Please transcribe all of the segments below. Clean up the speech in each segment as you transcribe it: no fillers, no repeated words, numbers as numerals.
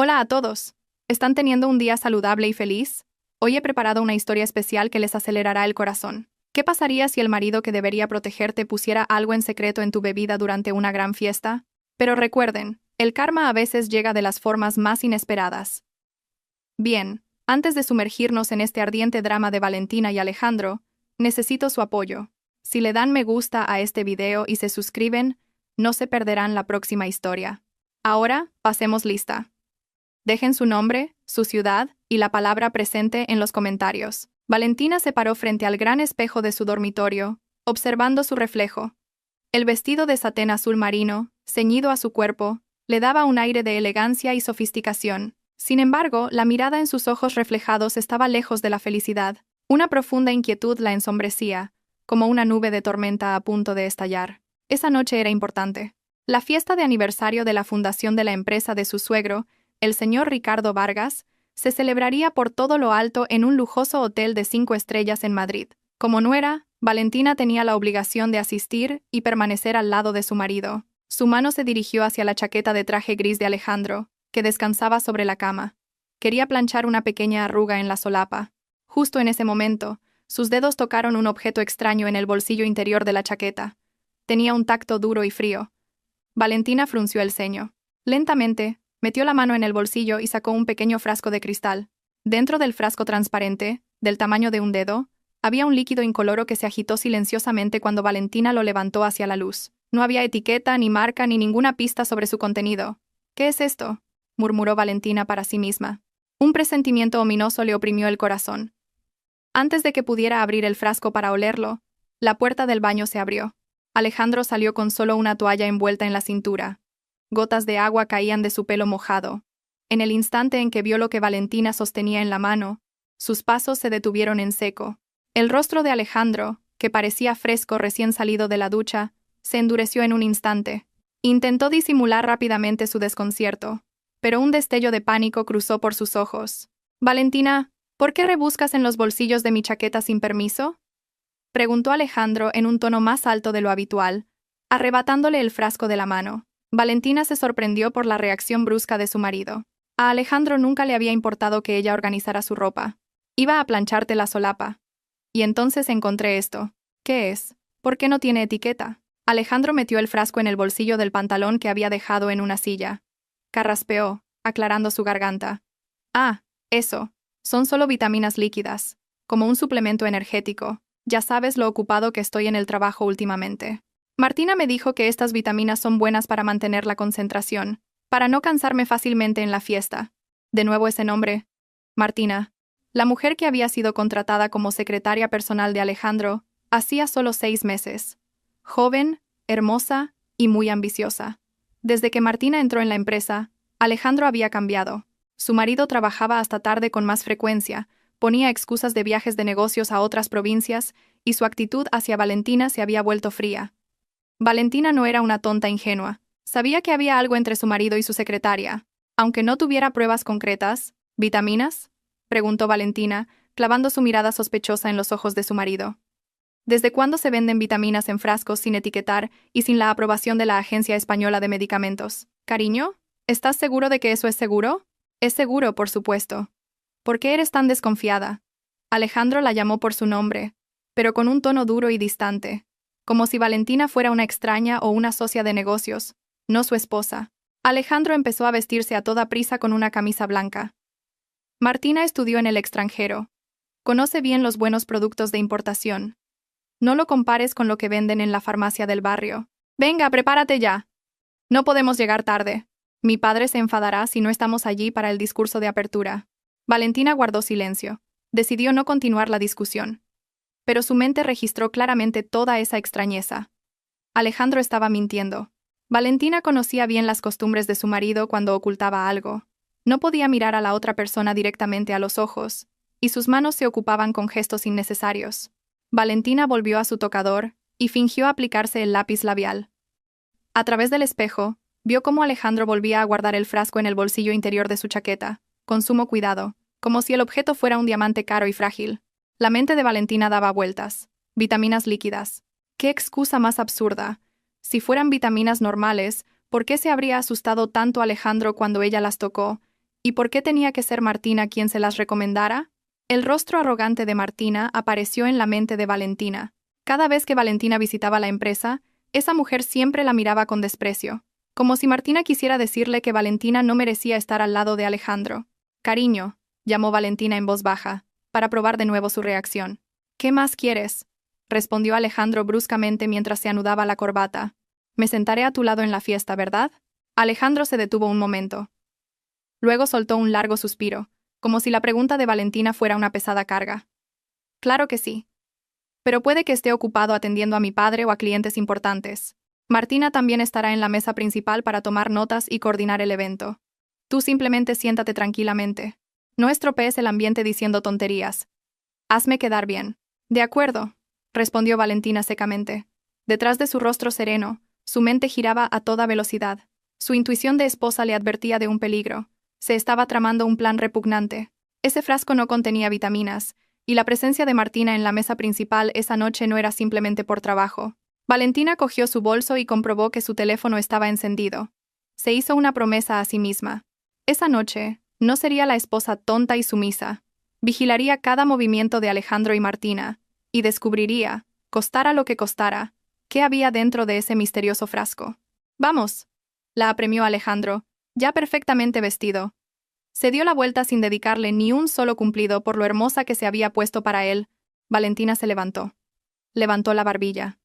Hola a todos. ¿Están teniendo un día saludable y feliz? Hoy he preparado una historia especial que les acelerará el corazón. ¿Qué pasaría si el marido que debería protegerte pusiera algo en secreto en tu bebida durante una gran fiesta? Pero recuerden, el karma a veces llega de las formas más inesperadas. Bien, antes de sumergirnos en este ardiente drama de Valentina y Alejandro, necesito su apoyo. Si le dan me gusta a este video y se suscriben, no se perderán la próxima historia. Ahora, pasemos lista. Dejen su nombre, su ciudad y la palabra presente en los comentarios. Valentina se paró frente al gran espejo de su dormitorio, observando su reflejo. El vestido de satén azul marino, ceñido a su cuerpo, le daba un aire de elegancia y sofisticación. Sin embargo, la mirada en sus ojos reflejados estaba lejos de la felicidad. Una profunda inquietud la ensombrecía, como una nube de tormenta a punto de estallar. Esa noche era importante. La fiesta de aniversario de la fundación de la empresa de su suegro, el señor Ricardo Vargas, se celebraría por todo lo alto en un lujoso hotel de 5 estrellas en Madrid. Como nuera, Valentina tenía la obligación de asistir y permanecer al lado de su marido. Su mano se dirigió hacia la chaqueta de traje gris de Alejandro, que descansaba sobre la cama. Quería planchar una pequeña arruga en la solapa. Justo en ese momento, sus dedos tocaron un objeto extraño en el bolsillo interior de la chaqueta. Tenía un tacto duro y frío. Valentina frunció el ceño. Lentamente, metió la mano en el bolsillo y sacó un pequeño frasco de cristal. Dentro del frasco transparente, del tamaño de un dedo, había un líquido incoloro que se agitó silenciosamente cuando Valentina lo levantó hacia la luz. No había etiqueta, ni marca, ni ninguna pista sobre su contenido. ¿Qué es esto?, murmuró Valentina para sí misma. Un presentimiento ominoso le oprimió el corazón. Antes de que pudiera abrir el frasco para olerlo, la puerta del baño se abrió. Alejandro salió con solo una toalla envuelta en la cintura. Gotas de agua caían de su pelo mojado. En el instante en que vio lo que Valentina sostenía en la mano, sus pasos se detuvieron en seco. El rostro de Alejandro, que parecía fresco recién salido de la ducha, se endureció en un instante. Intentó disimular rápidamente su desconcierto, pero un destello de pánico cruzó por sus ojos. «Valentina, ¿por qué rebuscas en los bolsillos de mi chaqueta sin permiso?», preguntó Alejandro en un tono más alto de lo habitual, arrebatándole el frasco de la mano. Valentina se sorprendió por la reacción brusca de su marido. A Alejandro nunca le había importado que ella organizara su ropa. Iba a plancharte la solapa. Y entonces encontré esto. ¿Qué es? ¿Por qué no tiene etiqueta? Alejandro metió el frasco en el bolsillo del pantalón que había dejado en una silla. Carraspeó, aclarando su garganta. Ah, eso. Son solo vitaminas líquidas, como un suplemento energético. Ya sabes lo ocupado que estoy en el trabajo últimamente. Martina me dijo que estas vitaminas son buenas para mantener la concentración, para no cansarme fácilmente en la fiesta. De nuevo ese nombre. Martina. La mujer que había sido contratada como secretaria personal de Alejandro, hacía solo 6 meses. Joven, hermosa y muy ambiciosa. Desde que Martina entró en la empresa, Alejandro había cambiado. Su marido trabajaba hasta tarde con más frecuencia, ponía excusas de viajes de negocios a otras provincias, y su actitud hacia Valentina se había vuelto fría. Valentina no era una tonta ingenua. Sabía que había algo entre su marido y su secretaria. Aunque no tuviera pruebas concretas. ¿Vitaminas?, preguntó Valentina, clavando su mirada sospechosa en los ojos de su marido. ¿Desde cuándo se venden vitaminas en frascos sin etiquetar y sin la aprobación de la Agencia Española de Medicamentos? Cariño, ¿estás seguro de que eso es seguro? Es seguro, por supuesto. ¿Por qué eres tan desconfiada? Alejandro la llamó por su nombre, pero con un tono duro y distante, como si Valentina fuera una extraña o una socia de negocios, no su esposa. Alejandro empezó a vestirse a toda prisa con una camisa blanca. Martina estudió en el extranjero. Conoce bien los buenos productos de importación. No lo compares con lo que venden en la farmacia del barrio. Venga, prepárate ya. No podemos llegar tarde. Mi padre se enfadará si no estamos allí para el discurso de apertura. Valentina guardó silencio. Decidió no continuar la discusión. Pero su mente registró claramente toda esa extrañeza. Alejandro estaba mintiendo. Valentina conocía bien las costumbres de su marido cuando ocultaba algo. No podía mirar a la otra persona directamente a los ojos, y sus manos se ocupaban con gestos innecesarios. Valentina volvió a su tocador y fingió aplicarse el lápiz labial. A través del espejo, vio cómo Alejandro volvía a guardar el frasco en el bolsillo interior de su chaqueta, con sumo cuidado, como si el objeto fuera un diamante caro y frágil. La mente de Valentina daba vueltas. Vitaminas líquidas. ¡Qué excusa más absurda! Si fueran vitaminas normales, ¿por qué se habría asustado tanto Alejandro cuando ella las tocó? ¿Y por qué tenía que ser Martina quien se las recomendara? El rostro arrogante de Martina apareció en la mente de Valentina. Cada vez que Valentina visitaba la empresa, esa mujer siempre la miraba con desprecio, como si Martina quisiera decirle que Valentina no merecía estar al lado de Alejandro. «Cariño», llamó Valentina en voz baja, para probar de nuevo su reacción. «¿Qué más quieres?», respondió Alejandro bruscamente mientras se anudaba la corbata. «Me sentaré a tu lado en la fiesta, ¿verdad?». Alejandro se detuvo un momento. Luego soltó un largo suspiro, como si la pregunta de Valentina fuera una pesada carga. «Claro que sí. Pero puede que esté ocupado atendiendo a mi padre o a clientes importantes. Martina también estará en la mesa principal para tomar notas y coordinar el evento. Tú simplemente siéntate tranquilamente. No estropees el ambiente diciendo tonterías. Hazme quedar bien». «De acuerdo», respondió Valentina secamente. Detrás de su rostro sereno, su mente giraba a toda velocidad. Su intuición de esposa le advertía de un peligro. Se estaba tramando un plan repugnante. Ese frasco no contenía vitaminas, y la presencia de Martina en la mesa principal esa noche no era simplemente por trabajo. Valentina cogió su bolso y comprobó que su teléfono estaba encendido. Se hizo una promesa a sí misma. Esa noche, no sería la esposa tonta y sumisa. Vigilaría cada movimiento de Alejandro y Martina, y descubriría, costara lo que costara, qué había dentro de ese misterioso frasco. «Vamos», la apremió Alejandro, ya perfectamente vestido. Se dio la vuelta sin dedicarle ni un solo cumplido por lo hermosa que se había puesto para él. Valentina se levantó. Levantó la barbilla.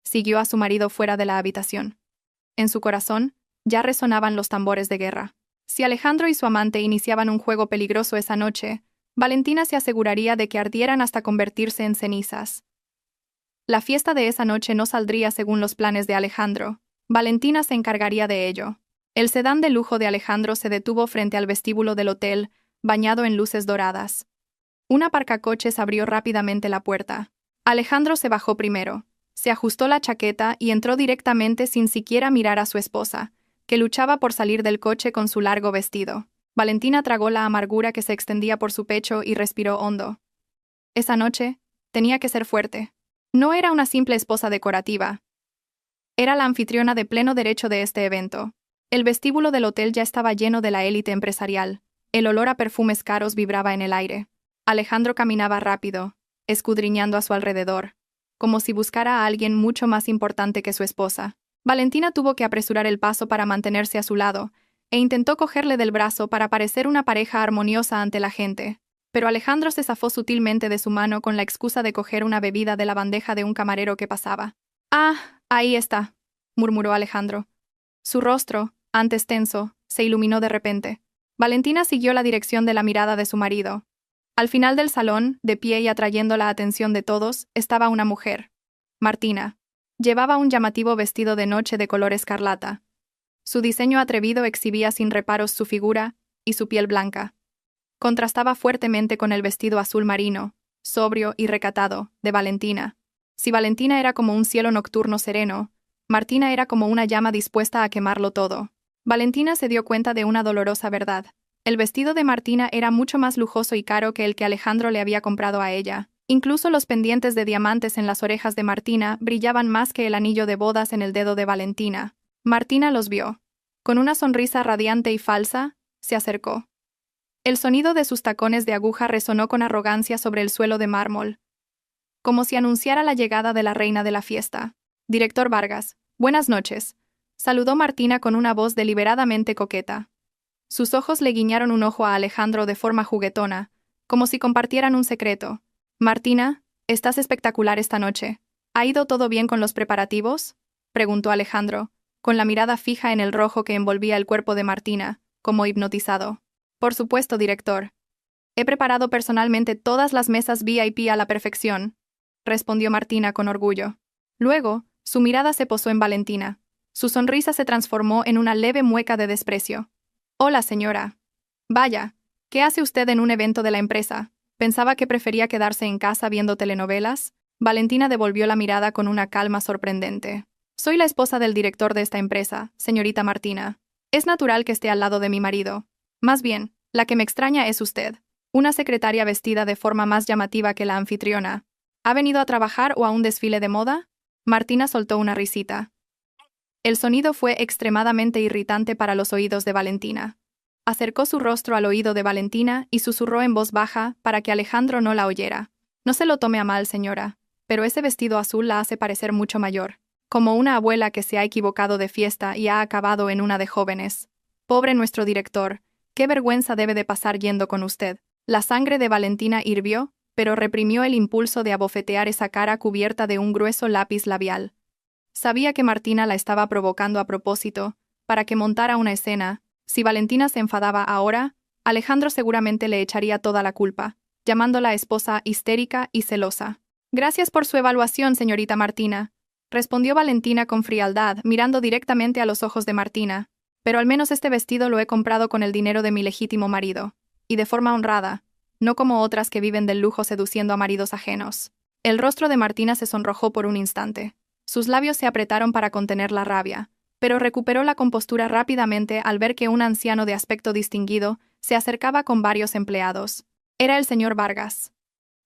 Siguió a su marido fuera de la habitación. En su corazón, ya resonaban los tambores de guerra. Si Alejandro y su amante iniciaban un juego peligroso esa noche, Valentina se aseguraría de que ardieran hasta convertirse en cenizas. La fiesta de esa noche no saldría según los planes de Alejandro. Valentina se encargaría de ello. El sedán de lujo de Alejandro se detuvo frente al vestíbulo del hotel, bañado en luces doradas. Un aparcacoches abrió rápidamente la puerta. Alejandro se bajó primero, se ajustó la chaqueta y entró directamente sin siquiera mirar a su esposa, que luchaba por salir del coche con su largo vestido. Valentina tragó la amargura que se extendía por su pecho y respiró hondo. Esa noche, tenía que ser fuerte. No era una simple esposa decorativa. Era la anfitriona de pleno derecho de este evento. El vestíbulo del hotel ya estaba lleno de la élite empresarial. El olor a perfumes caros vibraba en el aire. Alejandro caminaba rápido, escudriñando a su alrededor, como si buscara a alguien mucho más importante que su esposa. Valentina tuvo que apresurar el paso para mantenerse a su lado, e intentó cogerle del brazo para parecer una pareja armoniosa ante la gente. Pero Alejandro se zafó sutilmente de su mano con la excusa de coger una bebida de la bandeja de un camarero que pasaba. «Ah, ahí está», murmuró Alejandro. Su rostro, antes tenso, se iluminó de repente. Valentina siguió la dirección de la mirada de su marido. Al final del salón, de pie y atrayendo la atención de todos, estaba una mujer. Martina. Llevaba un llamativo vestido de noche de color escarlata. Su diseño atrevido exhibía sin reparos su figura y su piel blanca. Contrastaba fuertemente con el vestido azul marino, sobrio y recatado, de Valentina. Si Valentina era como un cielo nocturno sereno, Martina era como una llama dispuesta a quemarlo todo. Valentina se dio cuenta de una dolorosa verdad. El vestido de Martina era mucho más lujoso y caro que el que Alejandro le había comprado a ella. Incluso los pendientes de diamantes en las orejas de Martina brillaban más que el anillo de bodas en el dedo de Valentina. Martina los vio. Con una sonrisa radiante y falsa, se acercó. El sonido de sus tacones de aguja resonó con arrogancia sobre el suelo de mármol, como si anunciara la llegada de la reina de la fiesta. «Director Vargas, buenas noches», saludó Martina con una voz deliberadamente coqueta. Sus ojos le guiñaron un ojo a Alejandro de forma juguetona, como si compartieran un secreto. «Martina, estás espectacular esta noche. ¿Ha ido todo bien con los preparativos?», preguntó Alejandro, con la mirada fija en el rojo que envolvía el cuerpo de Martina, como hipnotizado. «Por supuesto, director. He preparado personalmente todas las mesas VIP a la perfección», respondió Martina con orgullo. Luego, su mirada se posó en Valentina. Su sonrisa se transformó en una leve mueca de desprecio. «Hola, señora. Vaya, ¿qué hace usted en un evento de la empresa? ¿Pensaba que prefería quedarse en casa viendo telenovelas?». Valentina devolvió la mirada con una calma sorprendente. «Soy la esposa del director de esta empresa, señorita Martina. Es natural que esté al lado de mi marido. Más bien, la que me extraña es usted, una secretaria vestida de forma más llamativa que la anfitriona. ¿Ha venido a trabajar o a un desfile de moda?». Martina soltó una risita. El sonido fue extremadamente irritante para los oídos de Valentina. Acercó su rostro al oído de Valentina y susurró en voz baja para que Alejandro no la oyera. No se lo tome a mal, señora, pero ese vestido azul la hace parecer mucho mayor. Como una abuela que se ha equivocado de fiesta y ha acabado en una de jóvenes. Pobre nuestro director, qué vergüenza debe de pasar yendo con usted. La sangre de Valentina hirvió, pero reprimió el impulso de abofetear esa cara cubierta de un grueso lápiz labial. Sabía que Martina la estaba provocando a propósito, para que montara una escena. Si Valentina se enfadaba ahora, Alejandro seguramente le echaría toda la culpa, llamándola esposa histérica y celosa. Gracias por su evaluación, señorita Martina, respondió Valentina con frialdad, mirando directamente a los ojos de Martina. Pero al menos este vestido lo he comprado con el dinero de mi legítimo marido, y de forma honrada, no como otras que viven del lujo seduciendo a maridos ajenos. El rostro de Martina se sonrojó por un instante. Sus labios se apretaron para contener la rabia, pero recuperó la compostura rápidamente al ver que un anciano de aspecto distinguido se acercaba con varios empleados. Era el señor Vargas,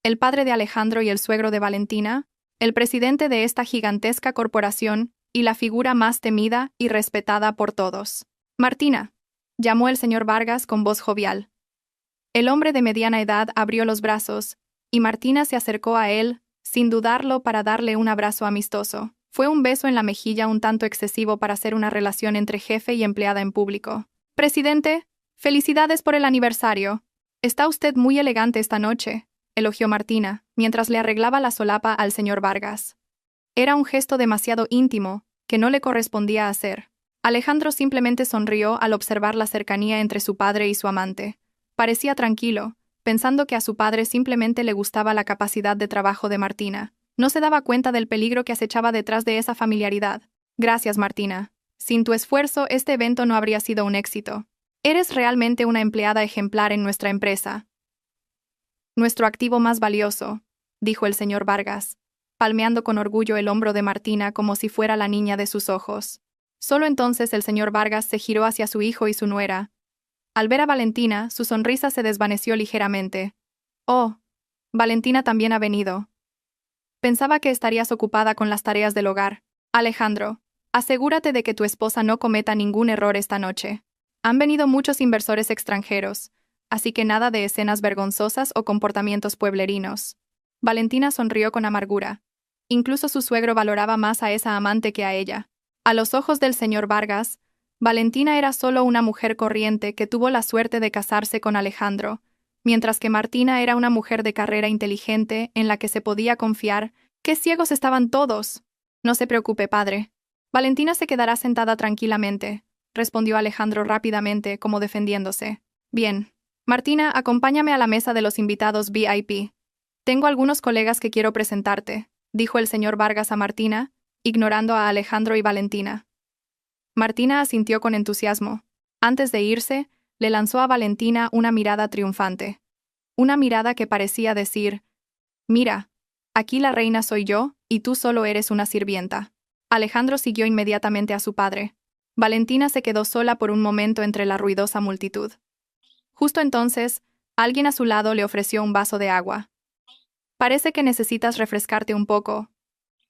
el padre de Alejandro y el suegro de Valentina, el presidente de esta gigantesca corporación y la figura más temida y respetada por todos. Martina, llamó el señor Vargas con voz jovial. El hombre de mediana edad abrió los brazos, y Martina se acercó a él, sin dudarlo, para darle un abrazo amistoso. Fue un beso en la mejilla un tanto excesivo para ser una relación entre jefe y empleada en público. Presidente, felicidades por el aniversario. Está usted muy elegante esta noche, elogió Martina, mientras le arreglaba la solapa al señor Vargas. Era un gesto demasiado íntimo, que no le correspondía hacer. Alejandro simplemente sonrió al observar la cercanía entre su padre y su amante. Parecía tranquilo, pensando que a su padre simplemente le gustaba la capacidad de trabajo de Martina. No se daba cuenta del peligro que acechaba detrás de esa familiaridad. Gracias, Martina. Sin tu esfuerzo, este evento no habría sido un éxito. Eres realmente una empleada ejemplar en nuestra empresa. Nuestro activo más valioso, dijo el señor Vargas, palmeando con orgullo el hombro de Martina como si fuera la niña de sus ojos. Solo entonces el señor Vargas se giró hacia su hijo y su nuera. Al ver a Valentina, su sonrisa se desvaneció ligeramente. «Oh, Valentina también ha venido. Pensaba que estarías ocupada con las tareas del hogar. Alejandro, asegúrate de que tu esposa no cometa ningún error esta noche. Han venido muchos inversores extranjeros, así que nada de escenas vergonzosas o comportamientos pueblerinos». Valentina sonrió con amargura. Incluso su suegro valoraba más a esa amante que a ella. A los ojos del señor Vargas, Valentina era solo una mujer corriente que tuvo la suerte de casarse con Alejandro, mientras que Martina era una mujer de carrera inteligente en la que se podía confiar. ¡Qué ciegos estaban todos! No se preocupe, padre. Valentina se quedará sentada tranquilamente, respondió Alejandro rápidamente, como defendiéndose. Bien. Martina, acompáñame a la mesa de los invitados VIP. Tengo algunos colegas que quiero presentarte, dijo el señor Vargas a Martina, ignorando a Alejandro y Valentina. Martina asintió con entusiasmo. Antes de irse, le lanzó a Valentina una mirada triunfante. Una mirada que parecía decir: «Mira, aquí la reina soy yo, y tú solo eres una sirvienta». Alejandro siguió inmediatamente a su padre. Valentina se quedó sola por un momento entre la ruidosa multitud. Justo entonces, alguien a su lado le ofreció un vaso de agua. «Parece que necesitas refrescarte un poco».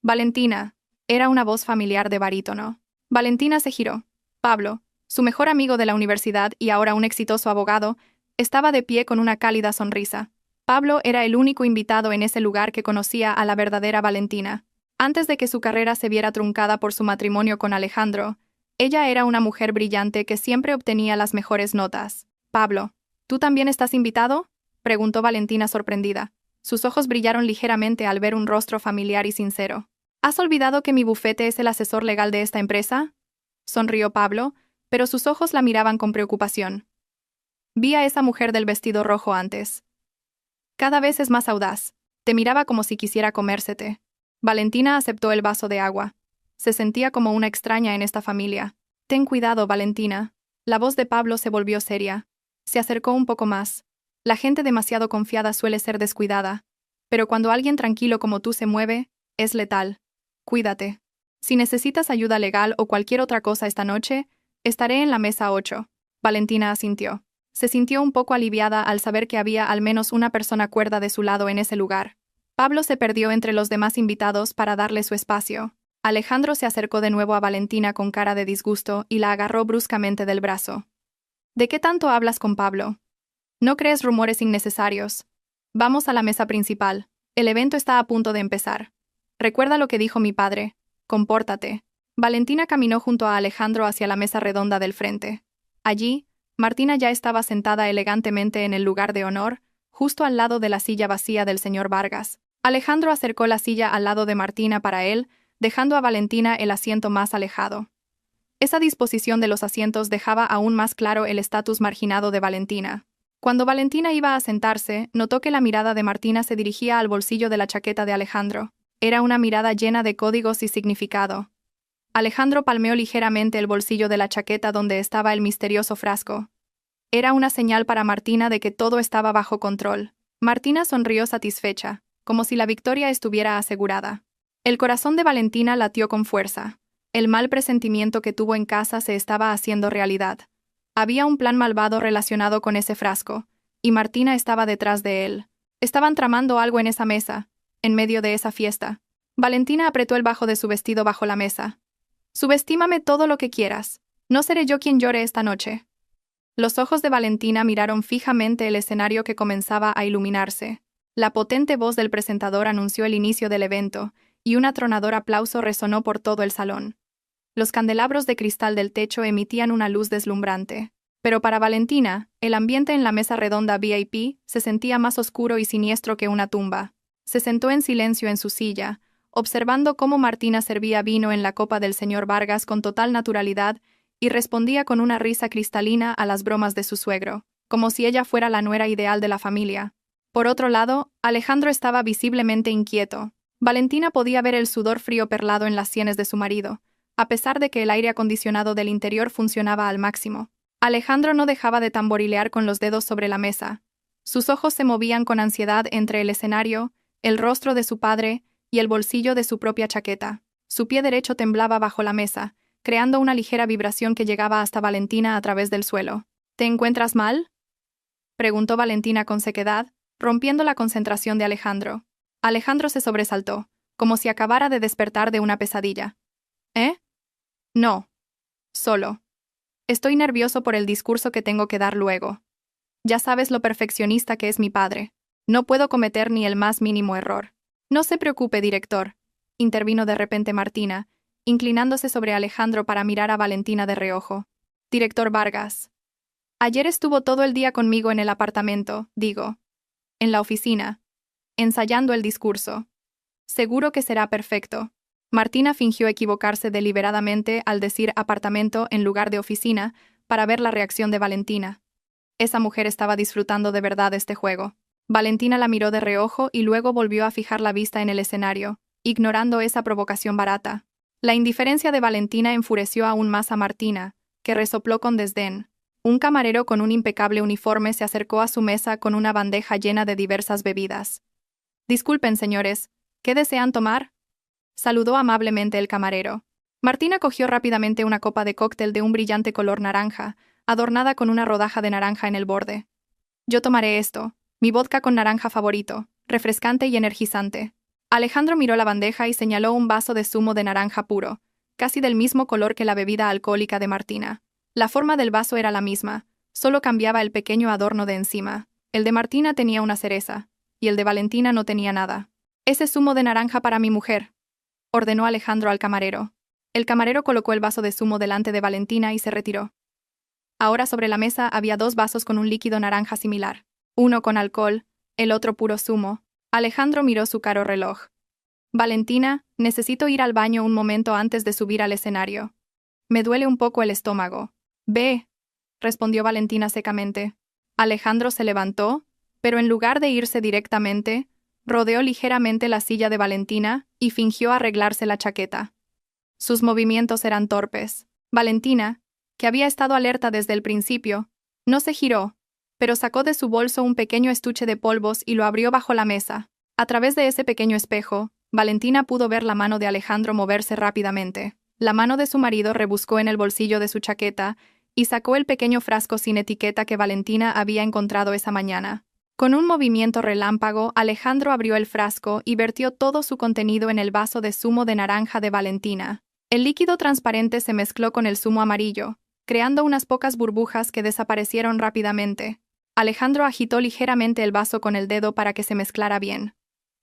«Valentina», era una voz familiar de barítono. Valentina se giró. Pablo, su mejor amigo de la universidad y ahora un exitoso abogado, estaba de pie con una cálida sonrisa. Pablo era el único invitado en ese lugar que conocía a la verdadera Valentina. Antes de que su carrera se viera truncada por su matrimonio con Alejandro, ella era una mujer brillante que siempre obtenía las mejores notas. «Pablo, ¿tú también estás invitado?», preguntó Valentina sorprendida. Sus ojos brillaron ligeramente al ver un rostro familiar y sincero. «¿Has olvidado que mi bufete es el asesor legal de esta empresa?», sonrió Pablo, pero sus ojos la miraban con preocupación. «Vi a esa mujer del vestido rojo antes. Cada vez es más audaz. Te miraba como si quisiera comérsete». Valentina aceptó el vaso de agua. Se sentía como una extraña en esta familia. «Ten cuidado, Valentina». La voz de Pablo se volvió seria. Se acercó un poco más. «La gente demasiado confiada suele ser descuidada. Pero cuando alguien tranquilo como tú se mueve, es letal. Cuídate. Si necesitas ayuda legal o cualquier otra cosa esta noche, estaré en la mesa 8. Valentina asintió. Se sintió un poco aliviada al saber que había al menos una persona cuerda de su lado en ese lugar. Pablo se perdió entre los demás invitados para darle su espacio. Alejandro se acercó de nuevo a Valentina con cara de disgusto y la agarró bruscamente del brazo. ¿De qué tanto hablas con Pablo? No crees rumores innecesarios. Vamos a la mesa principal. El evento está a punto de empezar. Recuerda lo que dijo mi padre. Compórtate. Valentina caminó junto a Alejandro hacia la mesa redonda del frente. Allí, Martina ya estaba sentada elegantemente en el lugar de honor, justo al lado de la silla vacía del señor Vargas. Alejandro acercó la silla al lado de Martina para él, dejando a Valentina el asiento más alejado. Esa disposición de los asientos dejaba aún más claro el estatus marginado de Valentina. Cuando Valentina iba a sentarse, notó que la mirada de Martina se dirigía al bolsillo de la chaqueta de Alejandro. Era una mirada llena de códigos y significado. Alejandro palmeó ligeramente el bolsillo de la chaqueta donde estaba el misterioso frasco. Era una señal para Martina de que todo estaba bajo control. Martina sonrió satisfecha, como si la victoria estuviera asegurada. El corazón de Valentina latió con fuerza. El mal presentimiento que tuvo en casa se estaba haciendo realidad. Había un plan malvado relacionado con ese frasco, y Martina estaba detrás de él. Estaban tramando algo en esa mesa, en medio de esa fiesta. Valentina apretó el bajo de su vestido bajo la mesa. Subestímame todo lo que quieras. No seré yo quien llore esta noche. Los ojos de Valentina miraron fijamente el escenario que comenzaba a iluminarse. La potente voz del presentador anunció el inicio del evento, y un atronador aplauso resonó por todo el salón. Los candelabros de cristal del techo emitían una luz deslumbrante. Pero para Valentina, el ambiente en la mesa redonda VIP se sentía más oscuro y siniestro que una tumba. Se sentó en silencio en su silla, observando cómo Martina servía vino en la copa del señor Vargas con total naturalidad y respondía con una risa cristalina a las bromas de su suegro, como si ella fuera la nuera ideal de la familia. Por otro lado, Alejandro estaba visiblemente inquieto. Valentina podía ver el sudor frío perlado en las sienes de su marido, a pesar de que el aire acondicionado del interior funcionaba al máximo. Alejandro no dejaba de tamborilear con los dedos sobre la mesa. Sus ojos se movían con ansiedad entre el escenario, el rostro de su padre y el bolsillo de su propia chaqueta. Su pie derecho temblaba bajo la mesa, creando una ligera vibración que llegaba hasta Valentina a través del suelo. ¿Te encuentras mal?, preguntó Valentina con sequedad, rompiendo la concentración de Alejandro. Alejandro se sobresaltó, como si acabara de despertar de una pesadilla. ¿Eh? No. Solo. Estoy nervioso por el discurso que tengo que dar luego. Ya sabes lo perfeccionista que es mi padre. No puedo cometer ni el más mínimo error. No se preocupe, director, intervino de repente Martina, inclinándose sobre Alejandro para mirar a Valentina de reojo. Director Vargas. Ayer estuvo todo el día conmigo en el apartamento, digo. En la oficina. Ensayando el discurso. Seguro que será perfecto. Martina fingió equivocarse deliberadamente al decir apartamento en lugar de oficina para ver la reacción de Valentina. Esa mujer estaba disfrutando de verdad este juego. Valentina la miró de reojo y luego volvió a fijar la vista en el escenario, ignorando esa provocación barata. La indiferencia de Valentina enfureció aún más a Martina, que resopló con desdén. Un camarero con un impecable uniforme se acercó a su mesa con una bandeja llena de diversas bebidas. Disculpen, señores, ¿qué desean tomar?, saludó amablemente el camarero. Martina cogió rápidamente una copa de cóctel de un brillante color naranja, adornada con una rodaja de naranja en el borde. Yo tomaré esto, mi vodka con naranja favorito, refrescante y energizante. Alejandro miró la bandeja y señaló un vaso de zumo de naranja puro, casi del mismo color que la bebida alcohólica de Martina. La forma del vaso era la misma, solo cambiaba el pequeño adorno de encima. El de Martina tenía una cereza, y el de Valentina no tenía nada. Ese zumo de naranja para mi mujer, ordenó Alejandro al camarero. El camarero colocó el vaso de zumo delante de Valentina y se retiró. Ahora sobre la mesa había dos vasos con un líquido naranja similar, uno con alcohol, el otro puro zumo. Alejandro miró su caro reloj. Valentina, necesito ir al baño un momento antes de subir al escenario. Me duele un poco el estómago. Ve, respondió Valentina secamente. Alejandro se levantó, pero en lugar de irse directamente, rodeó ligeramente la silla de Valentina y fingió arreglarse la chaqueta. Sus movimientos eran torpes. Valentina, que había estado alerta desde el principio, no se giró, pero sacó de su bolso un pequeño estuche de polvos y lo abrió bajo la mesa. A través de ese pequeño espejo, Valentina pudo ver la mano de Alejandro moverse rápidamente. La mano de su marido rebuscó en el bolsillo de su chaqueta y sacó el pequeño frasco sin etiqueta que Valentina había encontrado esa mañana. Con un movimiento relámpago, Alejandro abrió el frasco y vertió todo su contenido en el vaso de zumo de naranja de Valentina. El líquido transparente se mezcló con el zumo amarillo, creando unas pocas burbujas que desaparecieron rápidamente. Alejandro agitó ligeramente el vaso con el dedo para que se mezclara bien.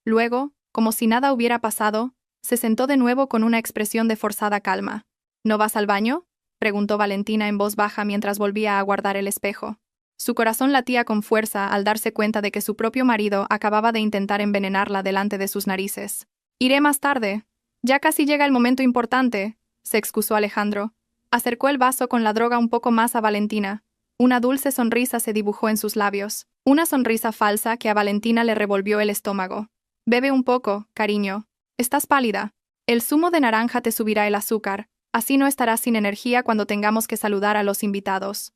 Luego, como si nada hubiera pasado, se sentó de nuevo con una expresión de forzada calma. ¿No vas al baño?, preguntó Valentina en voz baja mientras volvía a guardar el espejo. Su corazón latía con fuerza al darse cuenta de que su propio marido acababa de intentar envenenarla delante de sus narices. «Iré más tarde. Ya casi llega el momento importante», se excusó Alejandro. Acercó el vaso con la droga un poco más a Valentina. Una dulce sonrisa se dibujó en sus labios. Una sonrisa falsa que a Valentina le revolvió el estómago. «Bebe un poco, cariño. Estás pálida. El zumo de naranja te subirá el azúcar. Así no estarás sin energía cuando tengamos que saludar a los invitados».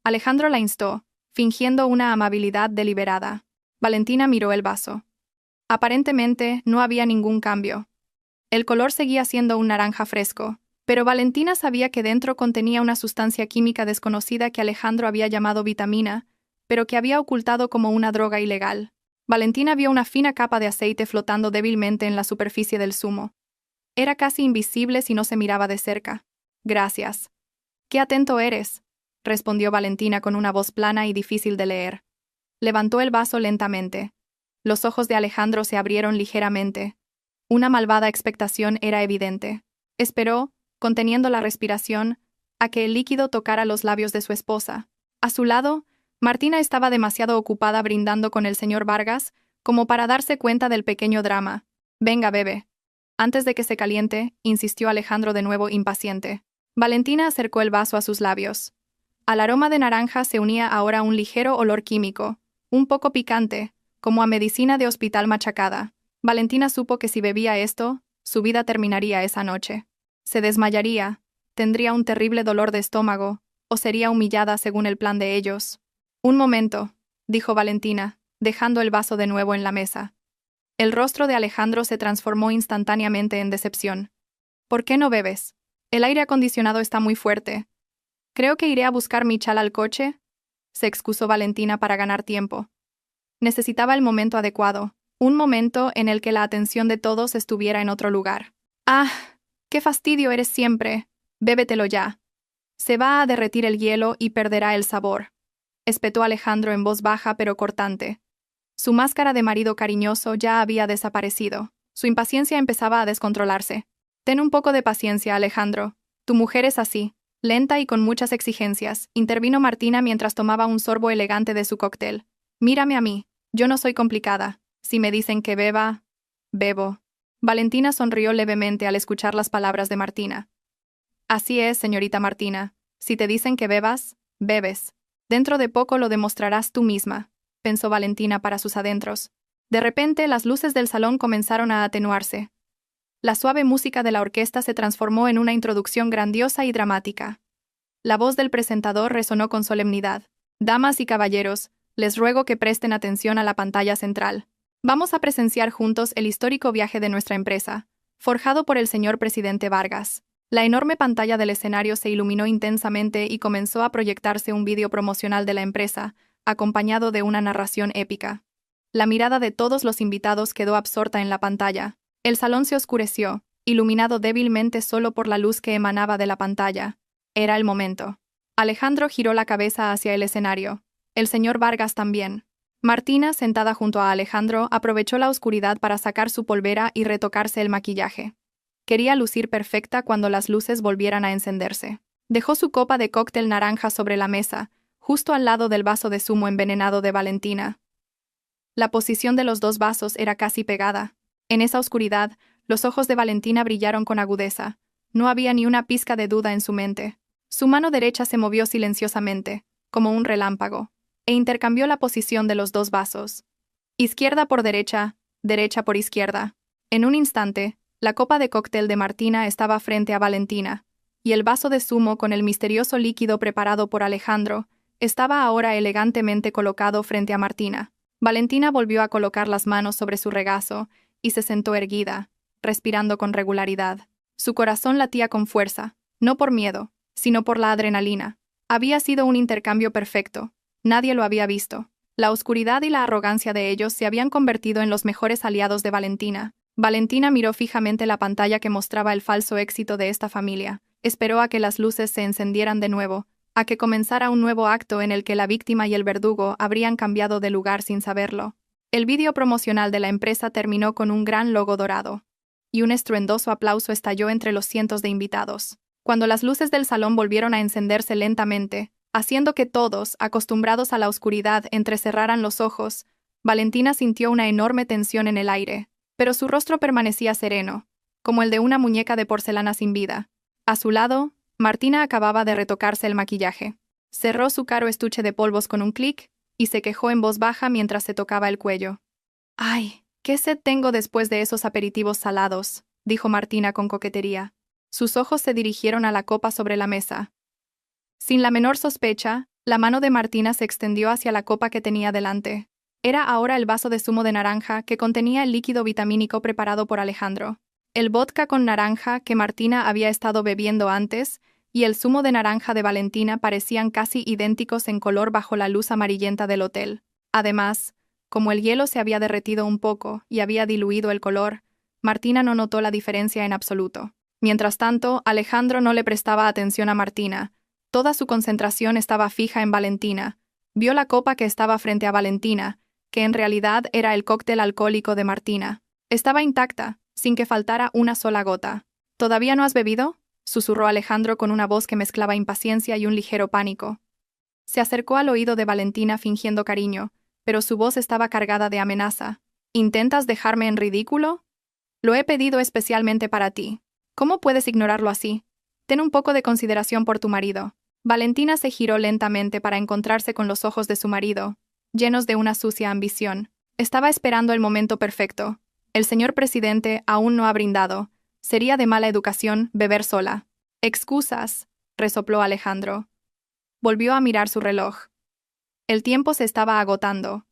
Alejandro la instó, fingiendo una amabilidad deliberada. Valentina miró el vaso. Aparentemente, no había ningún cambio. El color seguía siendo un naranja fresco, pero Valentina sabía que dentro contenía una sustancia química desconocida que Alejandro había llamado vitamina, pero que había ocultado como una droga ilegal. Valentina vio una fina capa de aceite flotando débilmente en la superficie del zumo. Era casi invisible si no se miraba de cerca. «Gracias». «Qué atento eres», respondió Valentina con una voz plana y difícil de leer. Levantó el vaso lentamente. Los ojos de Alejandro se abrieron ligeramente. Una malvada expectación era evidente. Esperó, conteniendo la respiración, a que el líquido tocara los labios de su esposa. A su lado, Martina estaba demasiado ocupada brindando con el señor Vargas como para darse cuenta del pequeño drama. «Venga, bebe». Antes de que se caliente, insistió Alejandro de nuevo impaciente. Valentina acercó el vaso a sus labios. Al aroma de naranja se unía ahora un ligero olor químico, un poco picante, como a medicina de hospital machacada. Valentina supo que si bebía esto, su vida terminaría esa noche. Se desmayaría, tendría un terrible dolor de estómago, o sería humillada según el plan de ellos. «Un momento», dijo Valentina, dejando el vaso de nuevo en la mesa. El rostro de Alejandro se transformó instantáneamente en decepción. «¿Por qué no bebes? El aire acondicionado está muy fuerte. Creo que iré a buscar mi chal al coche», se excusó Valentina para ganar tiempo. Necesitaba el momento adecuado, un momento en el que la atención de todos estuviera en otro lugar. «¡Ah! ¡Qué fastidio eres siempre! Bébetelo ya. Se va a derretir el hielo y perderá el sabor», espetó Alejandro en voz baja pero cortante. Su máscara de marido cariñoso ya había desaparecido. Su impaciencia empezaba a descontrolarse. «Ten un poco de paciencia, Alejandro. Tu mujer es así, lenta y con muchas exigencias», intervino Martina mientras tomaba un sorbo elegante de su cóctel. «Mírame a mí. Yo no soy complicada. Si me dicen que beba, bebo». Valentina sonrió levemente al escuchar las palabras de Martina. «Así es, señorita Martina. Si te dicen que bebas, bebes. Dentro de poco lo demostrarás tú misma», pensó Valentina para sus adentros. De repente, las luces del salón comenzaron a atenuarse. La suave música de la orquesta se transformó en una introducción grandiosa y dramática. La voz del presentador resonó con solemnidad. «Damas y caballeros, les ruego que presten atención a la pantalla central. Vamos a presenciar juntos el histórico viaje de nuestra empresa, forjado por el señor presidente Vargas». La enorme pantalla del escenario se iluminó intensamente y comenzó a proyectarse un vídeo promocional de la empresa, acompañado de una narración épica. La mirada de todos los invitados quedó absorta en la pantalla. El salón se oscureció, iluminado débilmente solo por la luz que emanaba de la pantalla. Era el momento. Alejandro giró la cabeza hacia el escenario. El señor Vargas también. Martina, sentada junto a Alejandro, aprovechó la oscuridad para sacar su polvera y retocarse el maquillaje. Quería lucir perfecta cuando las luces volvieran a encenderse. Dejó su copa de cóctel naranja sobre la mesa, justo al lado del vaso de zumo envenenado de Valentina. La posición de los dos vasos era casi pegada. En esa oscuridad, los ojos de Valentina brillaron con agudeza. No había ni una pizca de duda en su mente. Su mano derecha se movió silenciosamente, como un relámpago, e intercambió la posición de los dos vasos. Izquierda por derecha, derecha por izquierda. En un instante, la copa de cóctel de Martina estaba frente a Valentina, y el vaso de zumo con el misterioso líquido preparado por Alejandro estaba ahora elegantemente colocado frente a Martina. Valentina volvió a colocar las manos sobre su regazo y se sentó erguida, respirando con regularidad. Su corazón latía con fuerza, no por miedo, sino por la adrenalina. Había sido un intercambio perfecto. Nadie lo había visto. La oscuridad y la arrogancia de ellos se habían convertido en los mejores aliados de Valentina. Valentina miró fijamente la pantalla que mostraba el falso éxito de esta familia, Esperó a que las luces se encendieran de nuevo, a que comenzara un nuevo acto en el que la víctima y el verdugo habrían cambiado de lugar sin saberlo. El vídeo promocional de la empresa terminó con un gran logo dorado, y un estruendoso aplauso estalló entre los cientos de invitados. Cuando las luces del salón volvieron a encenderse lentamente, haciendo que todos, acostumbrados a la oscuridad, entrecerraran los ojos, Valentina sintió una enorme tensión en el aire, pero su rostro permanecía sereno, como el de una muñeca de porcelana sin vida. A su lado, Martina acababa de retocarse el maquillaje. Cerró su caro estuche de polvos con un clic y se quejó en voz baja mientras se tocaba el cuello. «Ay, qué sed tengo después de esos aperitivos salados», dijo Martina con coquetería. Sus ojos se dirigieron a la copa sobre la mesa. Sin la menor sospecha, la mano de Martina se extendió hacia la copa que tenía delante. Era ahora el vaso de zumo de naranja que contenía el líquido vitamínico preparado por Alejandro. El vodka con naranja que Martina había estado bebiendo antes y el zumo de naranja de Valentina parecían casi idénticos en color bajo la luz amarillenta del hotel. Además, como el hielo se había derretido un poco y había diluido el color, Martina no notó la diferencia en absoluto. Mientras tanto, Alejandro no le prestaba atención a Martina. Toda su concentración estaba fija en Valentina. Vio la copa que estaba frente a Valentina, que en realidad era el cóctel alcohólico de Martina. Estaba intacta, sin que faltara una sola gota. ¿Todavía no has bebido?, susurró Alejandro con una voz que mezclaba impaciencia y un ligero pánico. Se acercó al oído de Valentina fingiendo cariño, pero su voz estaba cargada de amenaza. ¿Intentas dejarme en ridículo? Lo he pedido especialmente para ti. ¿Cómo puedes ignorarlo así? Ten un poco de consideración por tu marido. Valentina se giró lentamente para encontrarse con los ojos de su marido, llenos de una sucia ambición. Estaba esperando el momento perfecto. El señor presidente aún no ha brindado. Sería de mala educación beber sola. Excusas, resopló Alejandro. Volvió a mirar su reloj. El tiempo se estaba agotando.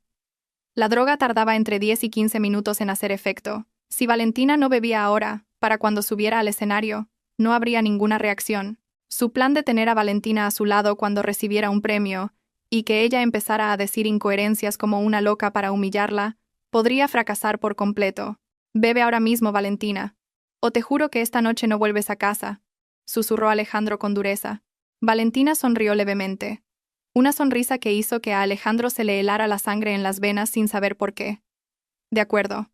La droga tardaba entre 10 y 15 minutos en hacer efecto. Si Valentina no bebía ahora, para cuando subiera al escenario, no habría ninguna reacción. Su plan de tener a Valentina a su lado cuando recibiera un premio, y que ella empezara a decir incoherencias como una loca para humillarla, podría fracasar por completo. Bebe ahora mismo, Valentina. O te juro que esta noche no vuelves a casa, susurró Alejandro con dureza. Valentina sonrió levemente. Una sonrisa que hizo que a Alejandro se le helara la sangre en las venas sin saber por qué. De acuerdo.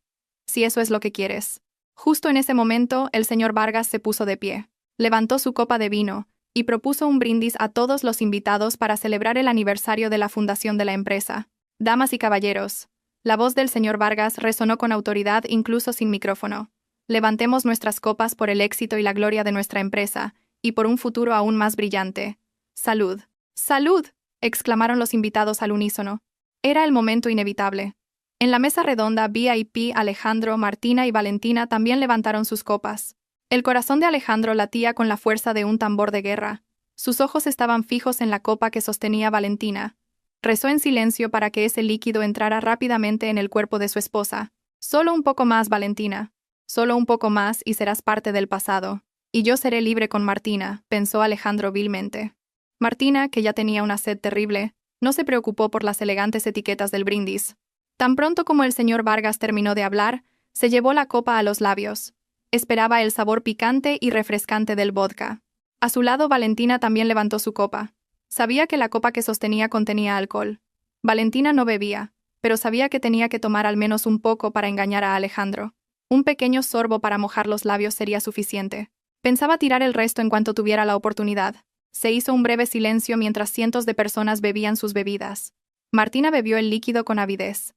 Si eso es lo que quieres. Justo en ese momento, el señor Vargas se puso de pie. Levantó su copa de vino y propuso un brindis a todos los invitados para celebrar el aniversario de la fundación de la empresa. Damas y caballeros, la voz del señor Vargas resonó con autoridad incluso sin micrófono. Levantemos nuestras copas por el éxito y la gloria de nuestra empresa, y por un futuro aún más brillante. ¡Salud! ¡Salud!, exclamaron los invitados al unísono. Era el momento inevitable. En la mesa redonda, VIP, Alejandro, Martina y Valentina también levantaron sus copas. El corazón de Alejandro latía con la fuerza de un tambor de guerra. Sus ojos estaban fijos en la copa que sostenía Valentina. Rezó en silencio para que ese líquido entrara rápidamente en el cuerpo de su esposa. Solo un poco más, Valentina. Solo un poco más y serás parte del pasado. Y yo seré libre con Martina, pensó Alejandro vilmente. Martina, que ya tenía una sed terrible, no se preocupó por las elegantes etiquetas del brindis. Tan pronto como el señor Vargas terminó de hablar, se llevó la copa a los labios. Esperaba el sabor picante y refrescante del vodka. A su lado, Valentina también levantó su copa. Sabía que la copa que sostenía contenía alcohol. Valentina no bebía, pero sabía que tenía que tomar al menos un poco para engañar a Alejandro. Un pequeño sorbo para mojar los labios sería suficiente. Pensaba tirar el resto en cuanto tuviera la oportunidad. Se hizo un breve silencio mientras cientos de personas bebían sus bebidas. Martina bebió el líquido con avidez.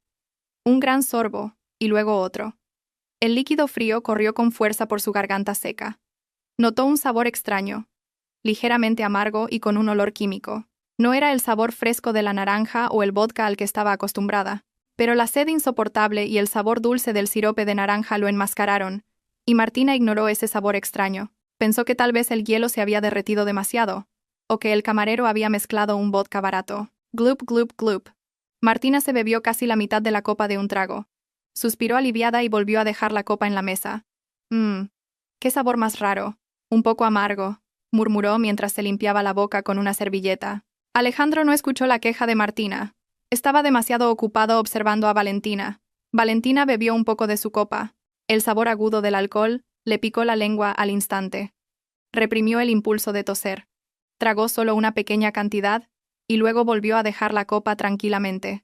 Un gran sorbo, y luego otro. El líquido frío corrió con fuerza por su garganta seca. Notó un sabor extraño, ligeramente amargo y con un olor químico. No era el sabor fresco de la naranja o el vodka al que estaba acostumbrada, pero la sed insoportable y el sabor dulce del sirope de naranja lo enmascararon, y Martina ignoró ese sabor extraño. Pensó que tal vez el hielo se había derretido demasiado, o que el camarero había mezclado un vodka barato. Glup, glup, glup. Martina se bebió casi la mitad de la copa de un trago. Suspiró aliviada y volvió a dejar la copa en la mesa. Qué sabor más raro. Un poco amargo, murmuró mientras se limpiaba la boca con una servilleta. Alejandro no escuchó la queja de Martina. Estaba demasiado ocupado observando a Valentina. Valentina bebió un poco de su copa. El sabor agudo del alcohol le picó la lengua al instante. Reprimió el impulso de toser. Tragó solo una pequeña cantidad y luego volvió a dejar la copa tranquilamente.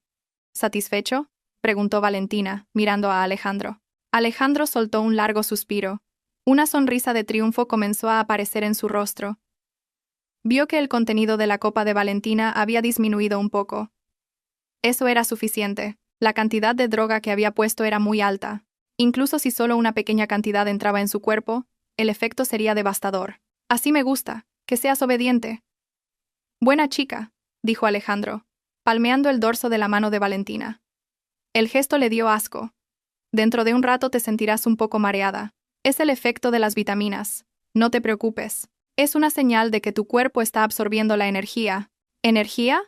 ¿Satisfecho?, preguntó Valentina, mirando a Alejandro. Alejandro soltó un largo suspiro. Una sonrisa de triunfo comenzó a aparecer en su rostro. Vio que el contenido de la copa de Valentina había disminuido un poco. Eso era suficiente. La cantidad de droga que había puesto era muy alta. Incluso si solo una pequeña cantidad entraba en su cuerpo, el efecto sería devastador. Así me gusta, que seas obediente. Buena chica, dijo Alejandro, palmeando el dorso de la mano de Valentina. El gesto le dio asco. Dentro de un rato te sentirás un poco mareada. Es el efecto de las vitaminas. No te preocupes. Es una señal de que tu cuerpo está absorbiendo la energía. ¿Energía?,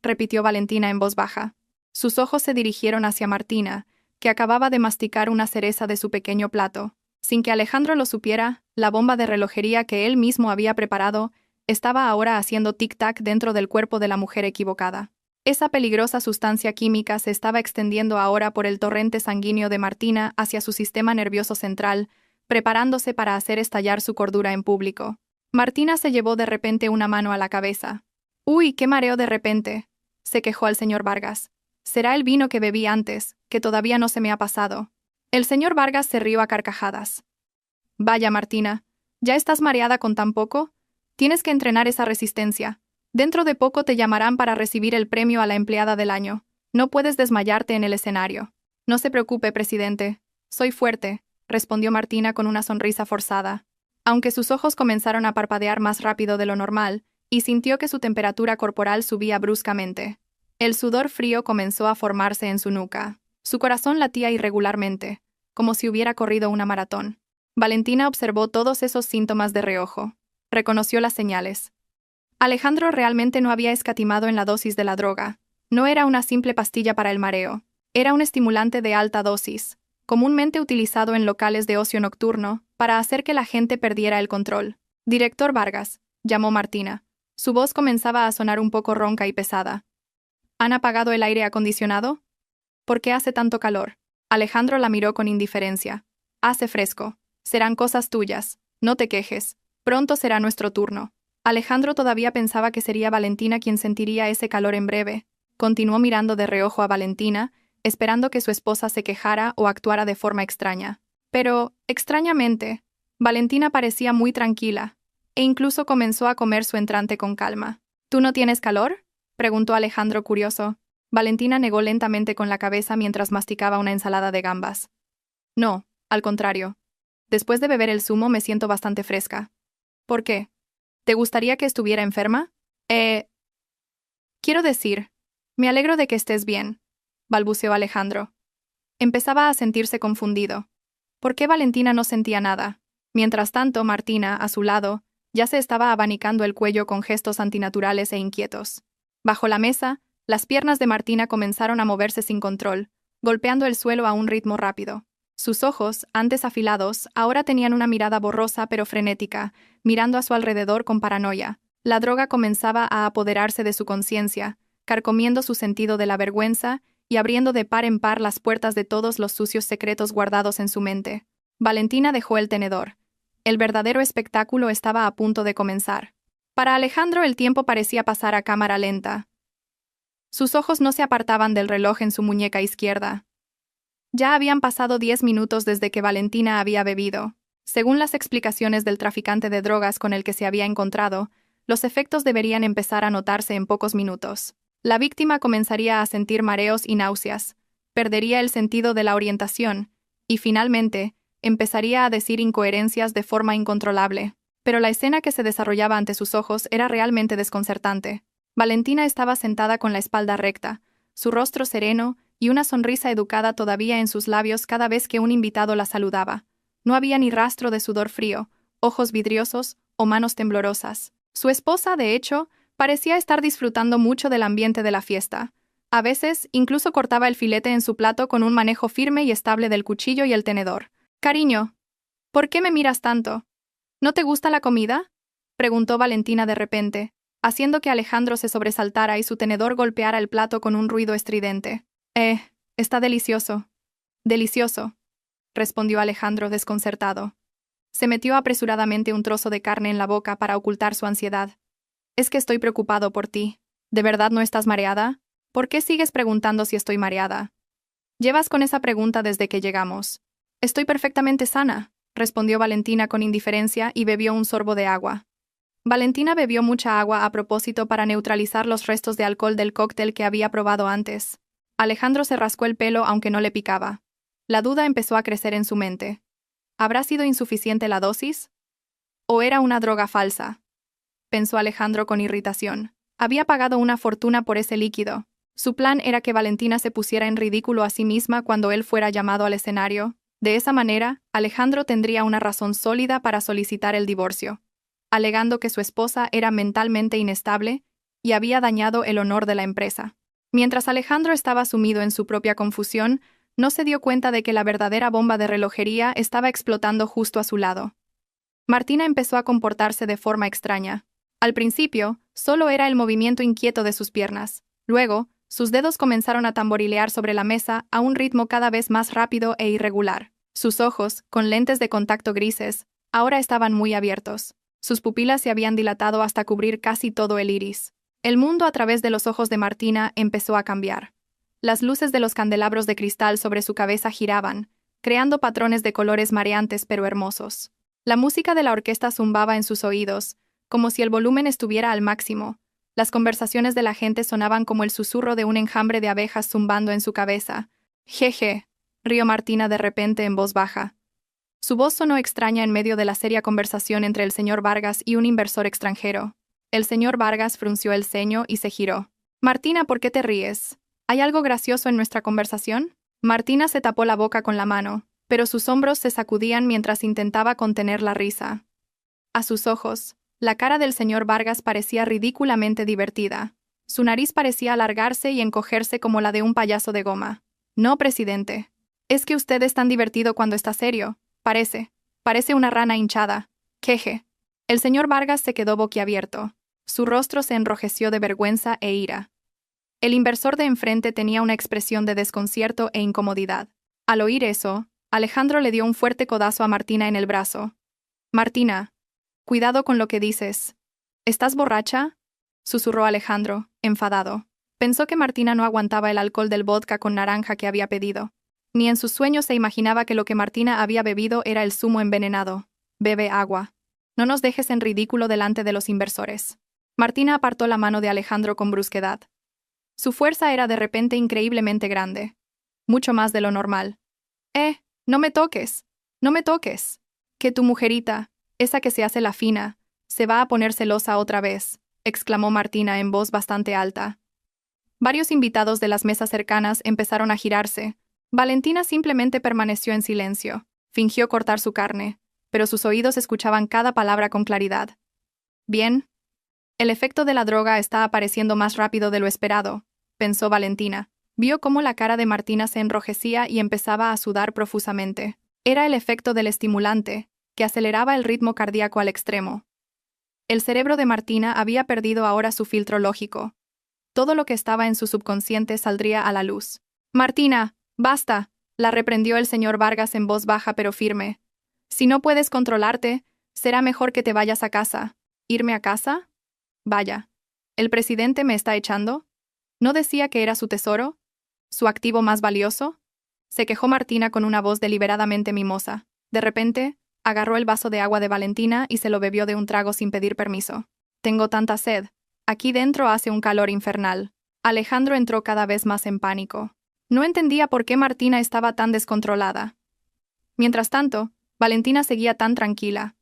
repitió Valentina en voz baja. Sus ojos se dirigieron hacia Martina, que acababa de masticar una cereza de su pequeño plato. Sin que Alejandro lo supiera, la bomba de relojería que él mismo había preparado estaba ahora haciendo tic-tac dentro del cuerpo de la mujer equivocada. Esa peligrosa sustancia química se estaba extendiendo ahora por el torrente sanguíneo de Martina hacia su sistema nervioso central, preparándose para hacer estallar su cordura en público. Martina se llevó de repente una mano a la cabeza. «¡Uy, qué mareo de repente!», se quejó al señor Vargas. «Será el vino que bebí antes, que todavía no se me ha pasado». El señor Vargas se rió a carcajadas. «Vaya, Martina, ¿ya estás mareada con tan poco? Tienes que entrenar esa resistencia. Dentro de poco te llamarán para recibir el premio a la empleada del año. No puedes desmayarte en el escenario». «No se preocupe, presidente. Soy fuerte», respondió Martina con una sonrisa forzada. Aunque sus ojos comenzaron a parpadear más rápido de lo normal, y sintió que su temperatura corporal subía bruscamente. El sudor frío comenzó a formarse en su nuca. Su corazón latía irregularmente, como si hubiera corrido una maratón. Valentina observó todos esos síntomas de reojo. Reconoció las señales. Alejandro realmente no había escatimado en la dosis de la droga. No era una simple pastilla para el mareo. Era un estimulante de alta dosis, comúnmente utilizado en locales de ocio nocturno, para hacer que la gente perdiera el control. «Director Vargas», llamó Martina. Su voz comenzaba a sonar un poco ronca y pesada. «¿Han apagado el aire acondicionado? ¿Por qué hace tanto calor?» Alejandro la miró con indiferencia. «Hace fresco. Serán cosas tuyas. No te quejes. Pronto será nuestro turno». Alejandro todavía pensaba que sería Valentina quien sentiría ese calor en breve. Continuó mirando de reojo a Valentina, esperando que su esposa se quejara o actuara de forma extraña. Pero, extrañamente, Valentina parecía muy tranquila, e incluso comenzó a comer su entrante con calma. «¿Tú no tienes calor?», preguntó Alejandro curioso. Valentina negó lentamente con la cabeza mientras masticaba una ensalada de gambas. «No, al contrario. Después de beber el zumo me siento bastante fresca». «¿Por qué? ¿Te gustaría que estuviera enferma?» Quiero decir, me alegro de que estés bien», balbuceó Alejandro. Empezaba a sentirse confundido. ¿Por qué Valentina no sentía nada? Mientras tanto, Martina, a su lado, ya se estaba abanicando el cuello con gestos antinaturales e inquietos. Bajo la mesa, las piernas de Martina comenzaron a moverse sin control, golpeando el suelo a un ritmo rápido. Sus ojos, antes afilados, ahora tenían una mirada borrosa pero frenética, mirando a su alrededor con paranoia. La droga comenzaba a apoderarse de su conciencia, carcomiendo su sentido de la vergüenza y abriendo de par en par las puertas de todos los sucios secretos guardados en su mente. Valentina dejó el tenedor. El verdadero espectáculo estaba a punto de comenzar. Para Alejandro el tiempo parecía pasar a cámara lenta. Sus ojos no se apartaban del reloj en su muñeca izquierda. Ya habían pasado 10 minutos desde que Valentina había bebido. Según las explicaciones del traficante de drogas con el que se había encontrado, los efectos deberían empezar a notarse en pocos minutos. La víctima comenzaría a sentir mareos y náuseas, perdería el sentido de la orientación y, finalmente, empezaría a decir incoherencias de forma incontrolable. Pero la escena que se desarrollaba ante sus ojos era realmente desconcertante. Valentina estaba sentada con la espalda recta, su rostro sereno y una sonrisa educada todavía en sus labios cada vez que un invitado la saludaba. No había ni rastro de sudor frío, ojos vidriosos o manos temblorosas. Su esposa, de hecho, parecía estar disfrutando mucho del ambiente de la fiesta. A veces, incluso cortaba el filete en su plato con un manejo firme y estable del cuchillo y el tenedor. «Cariño, ¿por qué me miras tanto? ¿No te gusta la comida?», preguntó Valentina de repente, haciendo que Alejandro se sobresaltara y su tenedor golpeara el plato con un ruido estridente. Está delicioso. Delicioso», respondió Alejandro desconcertado. Se metió apresuradamente un trozo de carne en la boca para ocultar su ansiedad. Es que estoy preocupado por ti. ¿De verdad no estás mareada? ¿Por qué sigues preguntando si estoy mareada? Llevas con esa pregunta desde que llegamos. Estoy perfectamente sana, respondió Valentina con indiferencia y bebió un sorbo de agua. Valentina bebió mucha agua a propósito para neutralizar los restos de alcohol del cóctel que había probado antes. Alejandro se rascó el pelo aunque no le picaba. La duda empezó a crecer en su mente. ¿Habrá sido insuficiente la dosis? ¿O era una droga falsa? Pensó Alejandro con irritación. Había pagado una fortuna por ese líquido. Su plan era que Valentina se pusiera en ridículo a sí misma cuando él fuera llamado al escenario. De esa manera, Alejandro tendría una razón sólida para solicitar el divorcio, alegando que su esposa era mentalmente inestable y había dañado el honor de la empresa. Mientras Alejandro estaba sumido en su propia confusión, no se dio cuenta de que la verdadera bomba de relojería estaba explotando justo a su lado. Martina empezó a comportarse de forma extraña. Al principio, solo era el movimiento inquieto de sus piernas. Luego, sus dedos comenzaron a tamborilear sobre la mesa a un ritmo cada vez más rápido e irregular. Sus ojos, con lentes de contacto grises, ahora estaban muy abiertos. Sus pupilas se habían dilatado hasta cubrir casi todo el iris. El mundo a través de los ojos de Martina empezó a cambiar. Las luces de los candelabros de cristal sobre su cabeza giraban, creando patrones de colores mareantes pero hermosos. La música de la orquesta zumbaba en sus oídos, como si el volumen estuviera al máximo. Las conversaciones de la gente sonaban como el susurro de un enjambre de abejas zumbando en su cabeza. Jeje, rió Martina de repente en voz baja. Su voz sonó extraña en medio de la seria conversación entre el señor Vargas y un inversor extranjero. El señor Vargas frunció el ceño y se giró. Martina, ¿por qué te ríes? ¿Hay algo gracioso en nuestra conversación? Martina se tapó la boca con la mano, pero sus hombros se sacudían mientras intentaba contener la risa. A sus ojos, la cara del señor Vargas parecía ridículamente divertida. Su nariz parecía alargarse y encogerse como la de un payaso de goma. No, presidente. Es que usted es tan divertido cuando está serio. Parece una rana hinchada. Queje. El señor Vargas se quedó boquiabierto. Su rostro se enrojeció de vergüenza e ira. El inversor de enfrente tenía una expresión de desconcierto e incomodidad. Al oír eso, Alejandro le dio un fuerte codazo a Martina en el brazo. Martina, cuidado con lo que dices. ¿Estás borracha? Susurró Alejandro, enfadado. Pensó que Martina no aguantaba el alcohol del vodka con naranja que había pedido. Ni en sus sueños se imaginaba que lo que Martina había bebido era el zumo envenenado. Bebe agua. No nos dejes en ridículo delante de los inversores. Martina apartó la mano de Alejandro con brusquedad. Su fuerza era de repente increíblemente grande. Mucho más de lo normal. No me toques. No me toques. Que tu mujerita, esa que se hace la fina, se va a poner celosa otra vez, exclamó Martina en voz bastante alta. Varios invitados de las mesas cercanas empezaron a girarse. Valentina simplemente permaneció en silencio. Fingió cortar su carne, pero sus oídos escuchaban cada palabra con claridad. Bien. El efecto de la droga está apareciendo más rápido de lo esperado, pensó Valentina. Vio cómo la cara de Martina se enrojecía y empezaba a sudar profusamente. Era el efecto del estimulante, que aceleraba el ritmo cardíaco al extremo. El cerebro de Martina había perdido ahora su filtro lógico. Todo lo que estaba en su subconsciente saldría a la luz. Martina, basta, la reprendió el señor Vargas en voz baja pero firme. Si no puedes controlarte, será mejor que te vayas a casa. ¿Irme a casa? Vaya. ¿El presidente me está echando? ¿No decía que era su tesoro? ¿Su activo más valioso? Se quejó Martina con una voz deliberadamente mimosa. De repente, agarró el vaso de agua de Valentina y se lo bebió de un trago sin pedir permiso. Tengo tanta sed. Aquí dentro hace un calor infernal. Alejandro entró cada vez más en pánico. No entendía por qué Martina estaba tan descontrolada. Mientras tanto, Valentina seguía tan tranquila.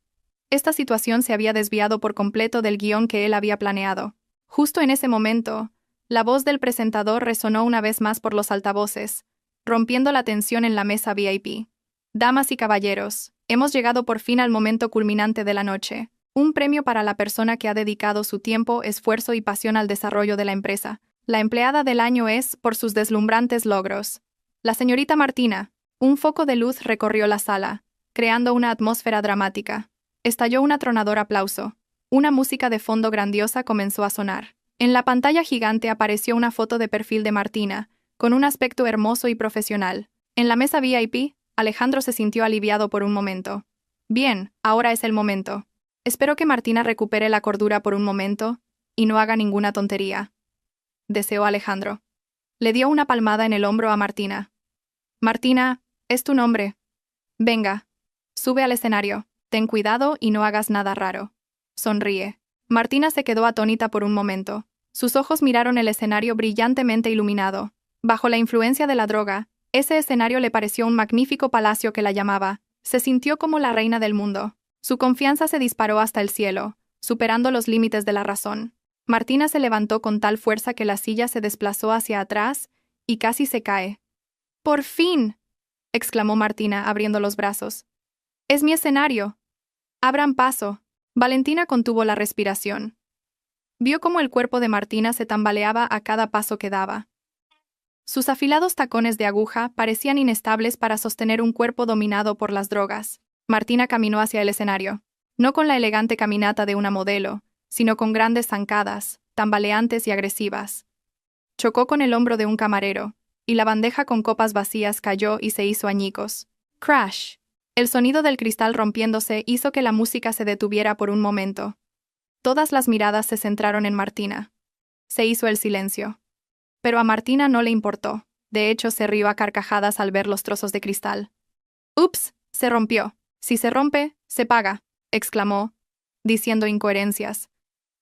Esta situación se había desviado por completo del guión que él había planeado. Justo en ese momento, la voz del presentador resonó una vez más por los altavoces, rompiendo la tensión en la mesa VIP. Damas y caballeros, hemos llegado por fin al momento culminante de la noche. Un premio para la persona que ha dedicado su tiempo, esfuerzo y pasión al desarrollo de la empresa. La empleada del año es, por sus deslumbrantes logros, la señorita Martina. Un foco de luz recorrió la sala, creando una atmósfera dramática. Estalló un atronador aplauso. Una música de fondo grandiosa comenzó a sonar. En la pantalla gigante apareció una foto de perfil de Martina, con un aspecto hermoso y profesional. En la mesa VIP, Alejandro se sintió aliviado por un momento. Bien, ahora es el momento. Espero que Martina recupere la cordura por un momento y no haga ninguna tontería, deseó Alejandro. Le dio una palmada en el hombro a Martina. Martina, es tu nombre. Venga, sube al escenario. Ten cuidado y no hagas nada raro. Sonríe. Martina se quedó atónita por un momento. Sus ojos miraron el escenario brillantemente iluminado. Bajo la influencia de la droga, ese escenario le pareció un magnífico palacio que la llamaba. Se sintió como la reina del mundo. Su confianza se disparó hasta el cielo, superando los límites de la razón. Martina se levantó con tal fuerza que la silla se desplazó hacia atrás y casi se cae. ¡Por fin!, exclamó Martina, abriendo los brazos. ¡Es mi escenario! Abran paso. Valentina contuvo la respiración. Vio cómo el cuerpo de Martina se tambaleaba a cada paso que daba. Sus afilados tacones de aguja parecían inestables para sostener un cuerpo dominado por las drogas. Martina caminó hacia el escenario, no con la elegante caminata de una modelo, sino con grandes zancadas, tambaleantes y agresivas. Chocó con el hombro de un camarero, y la bandeja con copas vacías cayó y se hizo añicos. ¡Crash! El sonido del cristal rompiéndose hizo que la música se detuviera por un momento. Todas las miradas se centraron en Martina. Se hizo el silencio. Pero a Martina no le importó. De hecho, se rió a carcajadas al ver los trozos de cristal. «¡Ups! Se rompió. Si se rompe, se paga», exclamó, diciendo incoherencias.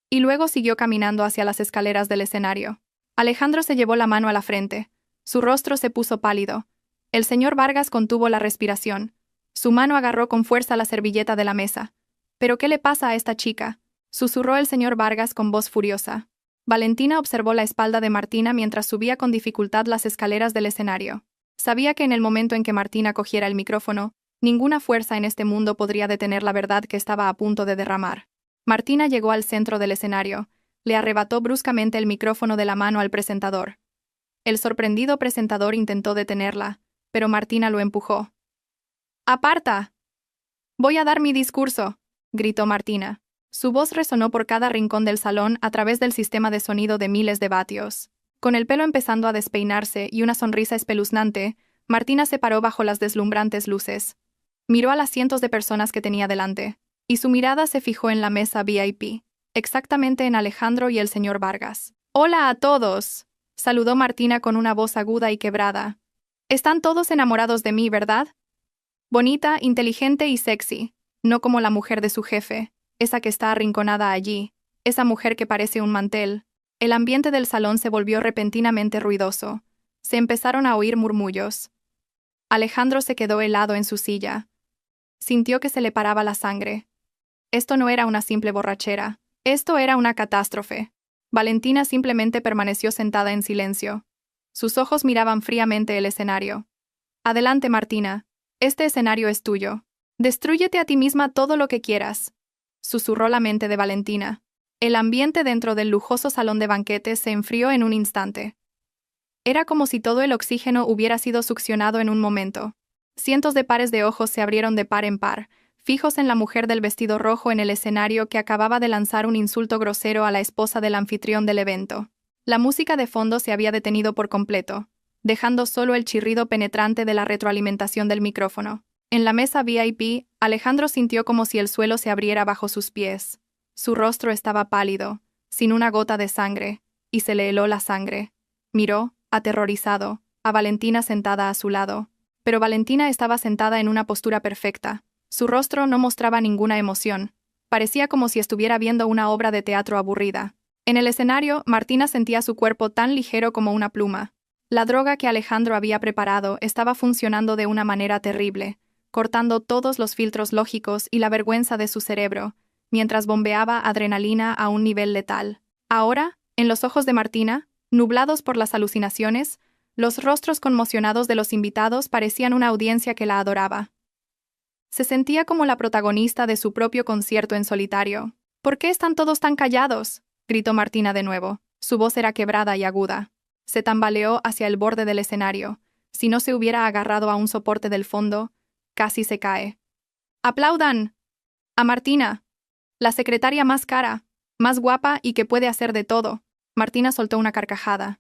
Y luego siguió caminando hacia las escaleras del escenario. Alejandro se llevó la mano a la frente. Su rostro se puso pálido. El señor Vargas contuvo la respiración. Su mano agarró con fuerza la servilleta de la mesa. «¿Pero qué le pasa a esta chica?», susurró el señor Vargas con voz furiosa. Valentina observó la espalda de Martina mientras subía con dificultad las escaleras del escenario. Sabía que en el momento en que Martina cogiera el micrófono, ninguna fuerza en este mundo podría detener la verdad que estaba a punto de derramar. Martina llegó al centro del escenario. Le arrebató bruscamente el micrófono de la mano al presentador. El sorprendido presentador intentó detenerla, pero Martina lo empujó. «¡Aparta! Voy a dar mi discurso», gritó Martina. Su voz resonó por cada rincón del salón a través del sistema de sonido de miles de vatios. Con el pelo empezando a despeinarse y una sonrisa espeluznante, Martina se paró bajo las deslumbrantes luces. Miró a las cientos de personas que tenía delante, y su mirada se fijó en la mesa VIP, exactamente en Alejandro y el señor Vargas. «¡Hola a todos!», saludó Martina con una voz aguda y quebrada. «Están todos enamorados de mí, ¿verdad? Bonita, inteligente y sexy, no como la mujer de su jefe, esa que está arrinconada allí, esa mujer que parece un mantel». El ambiente del salón se volvió repentinamente ruidoso. Se empezaron a oír murmullos. Alejandro se quedó helado en su silla. Sintió que se le paraba la sangre. Esto no era una simple borrachera. Esto era una catástrofe. Valentina simplemente permaneció sentada en silencio. Sus ojos miraban fríamente el escenario. «Adelante, Martina. Este escenario es tuyo. Destrúyete a ti misma todo lo que quieras», susurró la mente de Valentina. El ambiente dentro del lujoso salón de banquetes se enfrió en un instante. Era como si todo el oxígeno hubiera sido succionado en un momento. Cientos de pares de ojos se abrieron de par en par, fijos en la mujer del vestido rojo en el escenario que acababa de lanzar un insulto grosero a la esposa del anfitrión del evento. La música de fondo se había detenido por completo, dejando solo el chirrido penetrante de la retroalimentación del micrófono. En la mesa VIP, Alejandro sintió como si el suelo se abriera bajo sus pies. Su rostro estaba pálido, sin una gota de sangre, y se le heló la sangre. Miró, aterrorizado, a Valentina sentada a su lado. Pero Valentina estaba sentada en una postura perfecta. Su rostro no mostraba ninguna emoción. Parecía como si estuviera viendo una obra de teatro aburrida. En el escenario, Martina sentía su cuerpo tan ligero como una pluma. La droga que Alejandro había preparado estaba funcionando de una manera terrible, cortando todos los filtros lógicos y la vergüenza de su cerebro, mientras bombeaba adrenalina a un nivel letal. Ahora, en los ojos de Martina, nublados por las alucinaciones, los rostros conmocionados de los invitados parecían una audiencia que la adoraba. Se sentía como la protagonista de su propio concierto en solitario. «¿Por qué están todos tan callados?», gritó Martina de nuevo. Su voz era quebrada y aguda. Se tambaleó hacia el borde del escenario. Si no se hubiera agarrado a un soporte del fondo, casi se cae. «¡Aplaudan! A Martina, la secretaria más cara, más guapa y que puede hacer de todo». Martina soltó una carcajada.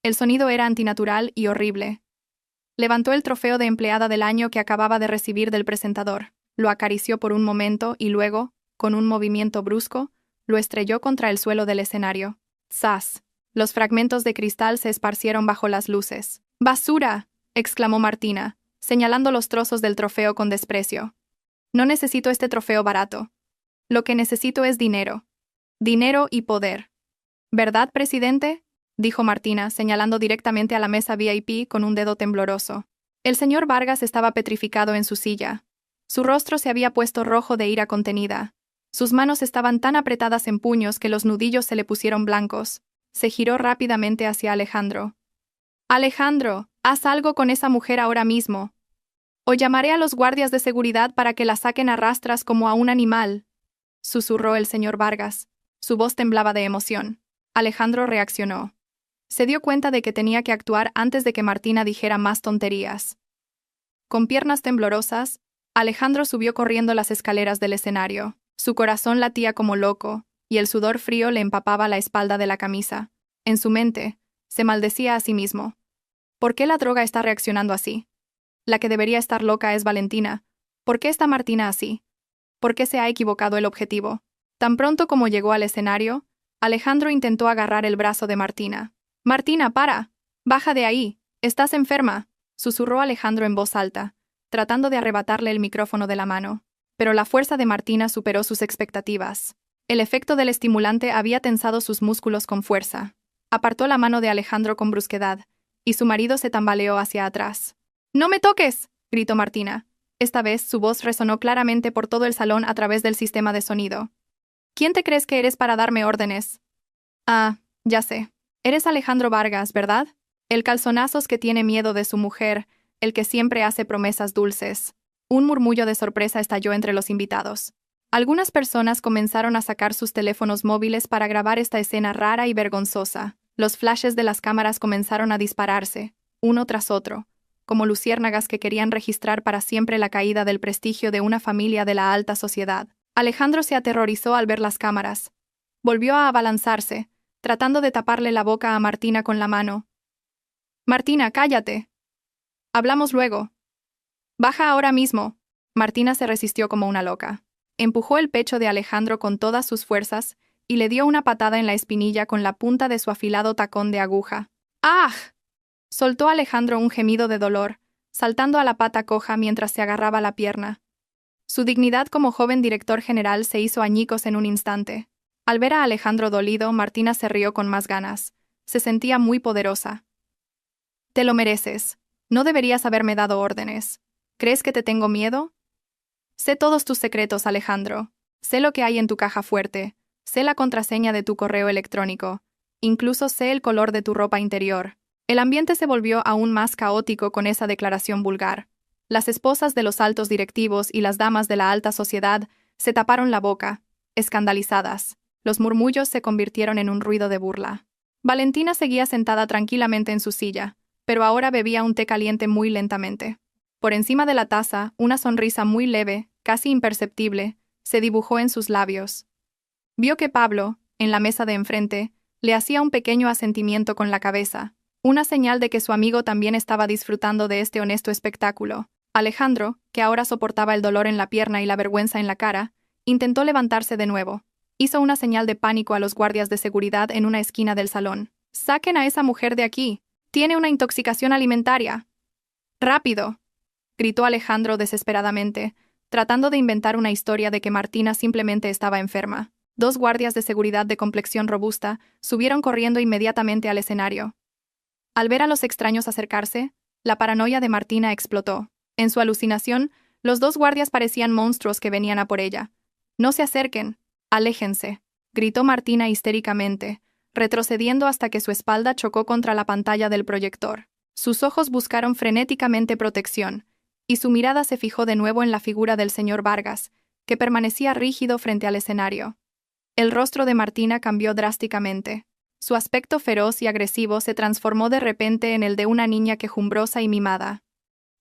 El sonido era antinatural y horrible. Levantó el trofeo de empleada del año que acababa de recibir del presentador. lo acarició por un momento y luego, con un movimiento brusco, lo estrelló contra el suelo del escenario. ¡Zas! Los fragmentos de cristal se esparcieron bajo las luces. ¡Basura!, exclamó Martina, señalando los trozos del trofeo con desprecio. No necesito este trofeo barato. Lo que necesito es dinero. Dinero y poder. ¿Verdad, presidente?, dijo Martina, señalando directamente a la mesa VIP con un dedo tembloroso. El señor Vargas estaba petrificado en su silla. Su rostro se había puesto rojo de ira contenida. Sus manos estaban tan apretadas en puños que los nudillos se le pusieron blancos. Se giró rápidamente hacia Alejandro. «Alejandro, haz algo con esa mujer ahora mismo. O llamaré a los guardias de seguridad para que la saquen a rastras como a un animal», susurró el señor Vargas. Su voz temblaba de emoción. Alejandro reaccionó. Se dio cuenta de que tenía que actuar antes de que Martina dijera más tonterías. Con piernas temblorosas, Alejandro subió corriendo las escaleras del escenario. Su corazón latía como loco, y el sudor frío le empapaba la espalda de la camisa. En su mente, se maldecía a sí mismo. ¿Por qué la droga está reaccionando así? La que debería estar loca es Valentina. ¿Por qué está Martina así? ¿Por qué se ha equivocado el objetivo? Tan pronto como llegó al escenario, Alejandro intentó agarrar el brazo de Martina. «Martina, para. Baja de ahí. Estás enferma», susurró Alejandro en voz alta, tratando de arrebatarle el micrófono de la mano. Pero la fuerza de Martina superó sus expectativas. El efecto del estimulante había tensado sus músculos con fuerza. Apartó la mano de Alejandro con brusquedad, y su marido se tambaleó hacia atrás. «¡No me toques!», gritó Martina. Esta vez su voz resonó claramente por todo el salón a través del sistema de sonido. «¿Quién te crees que eres para darme órdenes?» «Ah, ya sé. Eres Alejandro Vargas, ¿verdad? El calzonazos que tiene miedo de su mujer, el que siempre hace promesas dulces». Un murmullo de sorpresa estalló entre los invitados. Algunas personas comenzaron a sacar sus teléfonos móviles para grabar esta escena rara y vergonzosa. Los flashes de las cámaras comenzaron a dispararse, uno tras otro, como luciérnagas que querían registrar para siempre la caída del prestigio de una familia de la alta sociedad. Alejandro se aterrorizó al ver las cámaras. Volvió a abalanzarse, tratando de taparle la boca a Martina con la mano. «Martina, cállate. Hablamos luego. Baja ahora mismo». Martina se resistió como una loca. Empujó el pecho de Alejandro con todas sus fuerzas y le dio una patada en la espinilla con la punta de su afilado tacón de aguja. «¡Ah!», soltó Alejandro un gemido de dolor, saltando a la pata coja mientras se agarraba la pierna. Su dignidad como joven director general se hizo añicos en un instante. Al ver a Alejandro dolido, Martina se rió con más ganas. Se sentía muy poderosa. «Te lo mereces. No deberías haberme dado órdenes. ¿Crees que te tengo miedo? Sé todos tus secretos, Alejandro. Sé lo que hay en tu caja fuerte. Sé la contraseña de tu correo electrónico. Incluso sé el color de tu ropa interior». El ambiente se volvió aún más caótico con esa declaración vulgar. Las esposas de los altos directivos y las damas de la alta sociedad se taparon la boca, escandalizadas. Los murmullos se convirtieron en un ruido de burla. Valentina seguía sentada tranquilamente en su silla, pero ahora bebía un té caliente muy lentamente. Por encima de la taza, una sonrisa muy leve, casi imperceptible, se dibujó en sus labios. Vio que Pablo, en la mesa de enfrente, le hacía un pequeño asentimiento con la cabeza, una señal de que su amigo también estaba disfrutando de este honesto espectáculo. Alejandro, que ahora soportaba el dolor en la pierna y la vergüenza en la cara, intentó levantarse de nuevo. Hizo una señal de pánico a los guardias de seguridad en una esquina del salón. «¡Saquen a esa mujer de aquí! Tiene una intoxicación alimentaria». «¡Rápido!», gritó Alejandro desesperadamente, tratando de inventar una historia de que Martina simplemente estaba enferma. Dos guardias de seguridad de complexión robusta subieron corriendo inmediatamente al escenario. Al ver a los extraños acercarse, la paranoia de Martina explotó. En su alucinación, los dos guardias parecían monstruos que venían a por ella. «No se acerquen, aléjense», gritó Martina histéricamente, retrocediendo hasta que su espalda chocó contra la pantalla del proyector. Sus ojos buscaron frenéticamente protección, y su mirada se fijó de nuevo en la figura del señor Vargas, que permanecía rígido frente al escenario. El rostro de Martina cambió drásticamente. Su aspecto feroz y agresivo se transformó de repente en el de una niña quejumbrosa y mimada.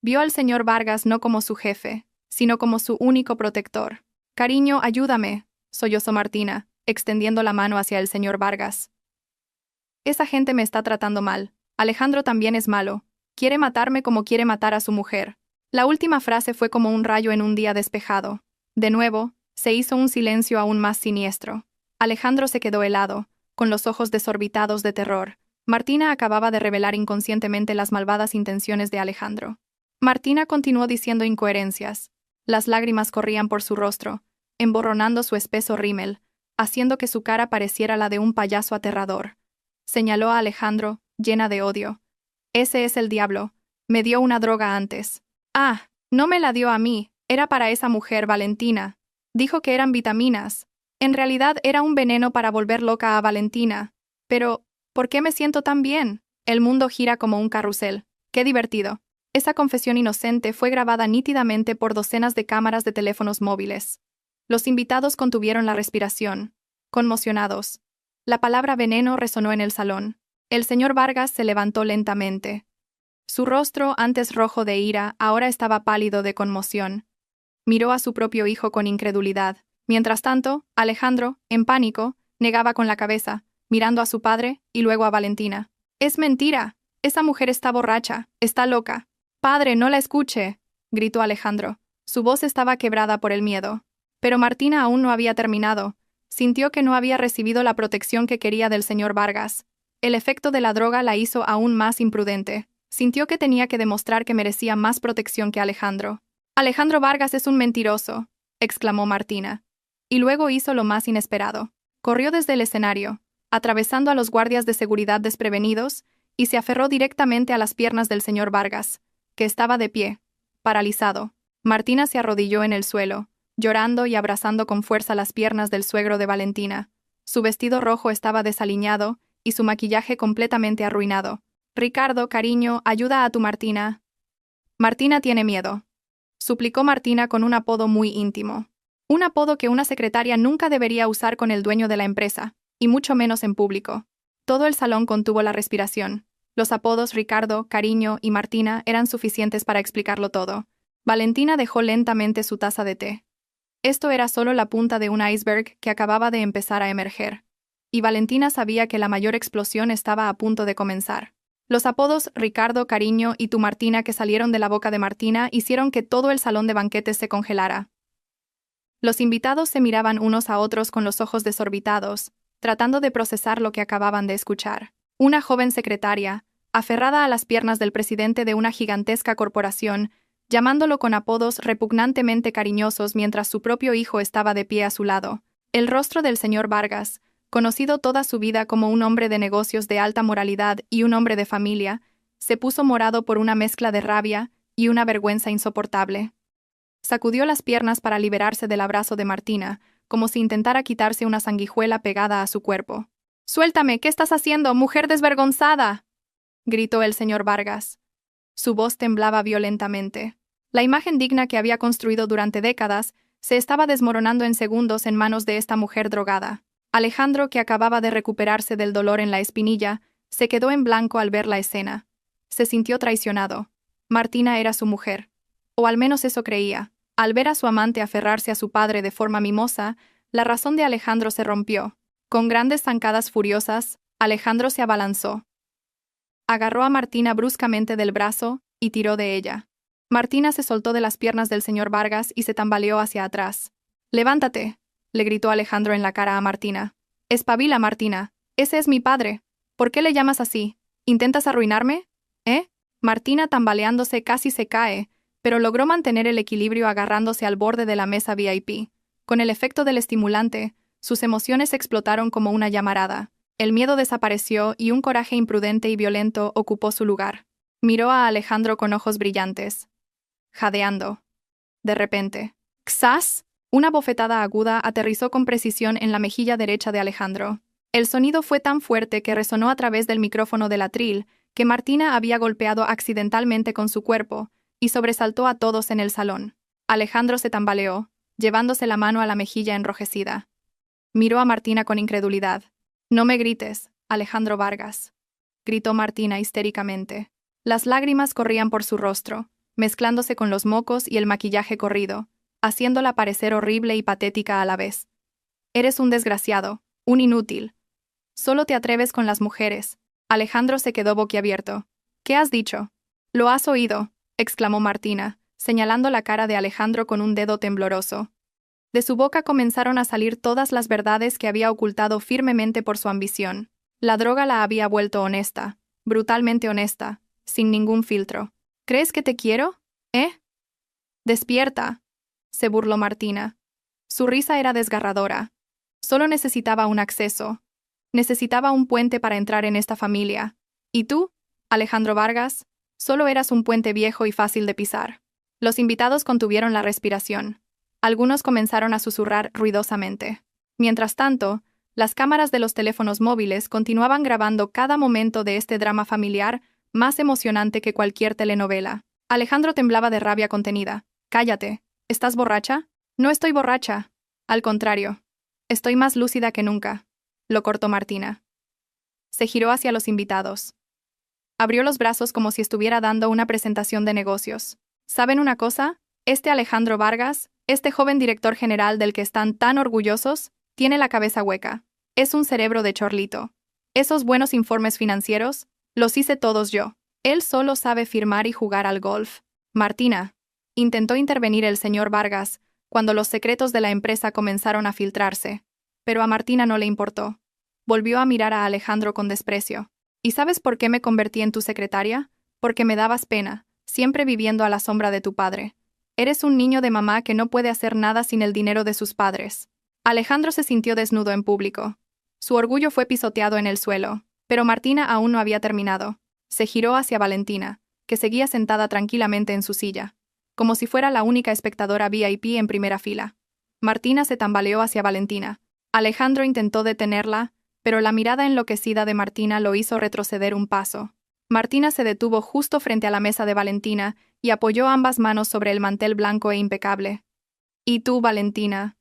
Vio al señor Vargas no como su jefe, sino como su único protector. «Cariño, ayúdame», sollozó Martina, extendiendo la mano hacia el señor Vargas. «Esa gente me está tratando mal. Alejandro también es malo. Quiere matarme como quiere matar a su mujer. La última frase fue como un rayo en un día despejado. De nuevo, se hizo un silencio aún más siniestro. Alejandro se quedó helado, con los ojos desorbitados de terror. Martina acababa de revelar inconscientemente las malvadas intenciones de Alejandro. Martina continuó diciendo incoherencias. Las lágrimas corrían por su rostro, emborronando su espeso rímel, haciendo que su cara pareciera la de un payaso aterrador. Señaló a Alejandro, llena de odio. Ese es el diablo. Me dio una droga antes. Ah, no me la dio a mí, era para esa mujer, Valentina. Dijo que eran vitaminas. En realidad era un veneno para volver loca a Valentina. Pero, ¿por qué me siento tan bien? El mundo gira como un carrusel. ¡Qué divertido! Esa confesión inocente fue grabada nítidamente por docenas de cámaras de teléfonos móviles. Los invitados contuvieron la respiración, conmocionados. La palabra veneno resonó en el salón. El señor Vargas se levantó lentamente. Su rostro, antes rojo de ira, ahora estaba pálido de conmoción. Miró a su propio hijo con incredulidad. Mientras tanto, Alejandro, en pánico, negaba con la cabeza, mirando a su padre y luego a Valentina. «Es mentira. Esa mujer está borracha. Está loca». «Padre, no la escuche», gritó Alejandro. Su voz estaba quebrada por el miedo. Pero Martina aún no había terminado. Sintió que no había recibido la protección que quería del señor Vargas. El efecto de la droga la hizo aún más imprudente. Sintió que tenía que demostrar que merecía más protección que Alejandro. «Alejandro Vargas es un mentiroso», exclamó Martina. Y luego hizo lo más inesperado. Corrió desde el escenario, atravesando a los guardias de seguridad desprevenidos, y se aferró directamente a las piernas del señor Vargas, que estaba de pie, paralizado. Martina se arrodilló en el suelo, llorando y abrazando con fuerza las piernas del suegro de Valentina. Su vestido rojo estaba desaliñado y su maquillaje completamente arruinado. «Ricardo, cariño, ayuda a tu Martina». «Martina tiene miedo», suplicó Martina con un apodo muy íntimo. Un apodo que una secretaria nunca debería usar con el dueño de la empresa, y mucho menos en público. Todo el salón contuvo la respiración. Los apodos Ricardo, Cariño y Martina eran suficientes para explicarlo todo. Valentina dejó lentamente su taza de té. Esto era solo la punta de un iceberg que acababa de empezar a emerger. Y Valentina sabía que la mayor explosión estaba a punto de comenzar. Los apodos Ricardo, Cariño y tu Martina que salieron de la boca de Martina hicieron que todo el salón de banquetes se congelara. Los invitados se miraban unos a otros con los ojos desorbitados, tratando de procesar lo que acababan de escuchar. Una joven secretaria, aferrada a las piernas del presidente de una gigantesca corporación, llamándolo con apodos repugnantemente cariñosos mientras su propio hijo estaba de pie a su lado. El rostro del señor Vargas, conocido toda su vida como un hombre de negocios de alta moralidad y un hombre de familia, se puso morado por una mezcla de rabia y una vergüenza insoportable. Sacudió las piernas para liberarse del abrazo de Martina, como si intentara quitarse una sanguijuela pegada a su cuerpo. «Suéltame, ¿qué estás haciendo, mujer desvergonzada?», gritó el señor Vargas. Su voz temblaba violentamente. La imagen digna que había construido durante décadas se estaba desmoronando en segundos en manos de esta mujer drogada. Alejandro, que acababa de recuperarse del dolor en la espinilla, se quedó en blanco al ver la escena. Se sintió traicionado. Martina era su mujer. O al menos eso creía. Al ver a su amante aferrarse a su padre de forma mimosa, la razón de Alejandro se rompió. Con grandes zancadas furiosas, Alejandro se abalanzó. Agarró a Martina bruscamente del brazo y tiró de ella. Martina se soltó de las piernas del señor Vargas y se tambaleó hacia atrás. «Levántate», le gritó Alejandro en la cara a Martina. «Espabila, Martina. Ese es mi padre. ¿Por qué le llamas así? ¿Intentas arruinarme? ¿Eh?» Martina, tambaleándose, casi se cae, pero logró mantener el equilibrio agarrándose al borde de la mesa VIP. Con el efecto del estimulante, sus emociones explotaron como una llamarada. El miedo desapareció y un coraje imprudente y violento ocupó su lugar. Miró a Alejandro con ojos brillantes, jadeando. De repente, ¡xas! Una bofetada aguda aterrizó con precisión en la mejilla derecha de Alejandro. El sonido fue tan fuerte que resonó a través del micrófono del atril que Martina había golpeado accidentalmente con su cuerpo y sobresaltó a todos en el salón. Alejandro se tambaleó, llevándose la mano a la mejilla enrojecida. Miró a Martina con incredulidad. «No me grites, Alejandro Vargas», gritó Martina histéricamente. Las lágrimas corrían por su rostro, mezclándose con los mocos y el maquillaje corrido, haciéndola parecer horrible y patética a la vez. «Eres un desgraciado, un inútil. Solo te atreves con las mujeres». Alejandro se quedó boquiabierto. «¿Qué has dicho?» «Lo has oído», exclamó Martina, señalando la cara de Alejandro con un dedo tembloroso. De su boca comenzaron a salir todas las verdades que había ocultado firmemente por su ambición. La droga la había vuelto honesta, brutalmente honesta, sin ningún filtro. ¿Crees que te quiero? ¿Eh? Despierta, se burló Martina. Su risa era desgarradora. Solo necesitaba un acceso. Necesitaba un puente para entrar en esta familia. ¿Y tú, Alejandro Vargas? Solo eras un puente viejo y fácil de pisar. Los invitados contuvieron la respiración. Algunos comenzaron a susurrar ruidosamente. Mientras tanto, las cámaras de los teléfonos móviles continuaban grabando cada momento de este drama familiar más emocionante que cualquier telenovela. Alejandro temblaba de rabia contenida. «Cállate. ¿Estás borracha?» «No estoy borracha. Al contrario. Estoy más lúcida que nunca», lo cortó Martina. Se giró hacia los invitados. Abrió los brazos como si estuviera dando una presentación de negocios. ¿Saben una cosa? Este Alejandro Vargas, este joven director general del que están tan orgullosos, tiene la cabeza hueca. Es un cerebro de chorlito. Esos buenos informes financieros, los hice todos yo. Él solo sabe firmar y jugar al golf. Martina. Intentó intervenir el señor Vargas cuando los secretos de la empresa comenzaron a filtrarse. Pero a Martina no le importó. Volvió a mirar a Alejandro con desprecio. ¿Y sabes por qué me convertí en tu secretaria? Porque me dabas pena, siempre viviendo a la sombra de tu padre. Eres un niño de mamá que no puede hacer nada sin el dinero de sus padres. Alejandro se sintió desnudo en público. Su orgullo fue pisoteado en el suelo, pero Martina aún no había terminado. Se giró hacia Valentina, que seguía sentada tranquilamente en su silla, como si fuera la única espectadora VIP en primera fila. Martina se tambaleó hacia Valentina. Alejandro intentó detenerla, pero la mirada enloquecida de Martina lo hizo retroceder un paso. Martina se detuvo justo frente a la mesa de Valentina y apoyó ambas manos sobre el mantel blanco e impecable. «¿Y tú, Valentina?»,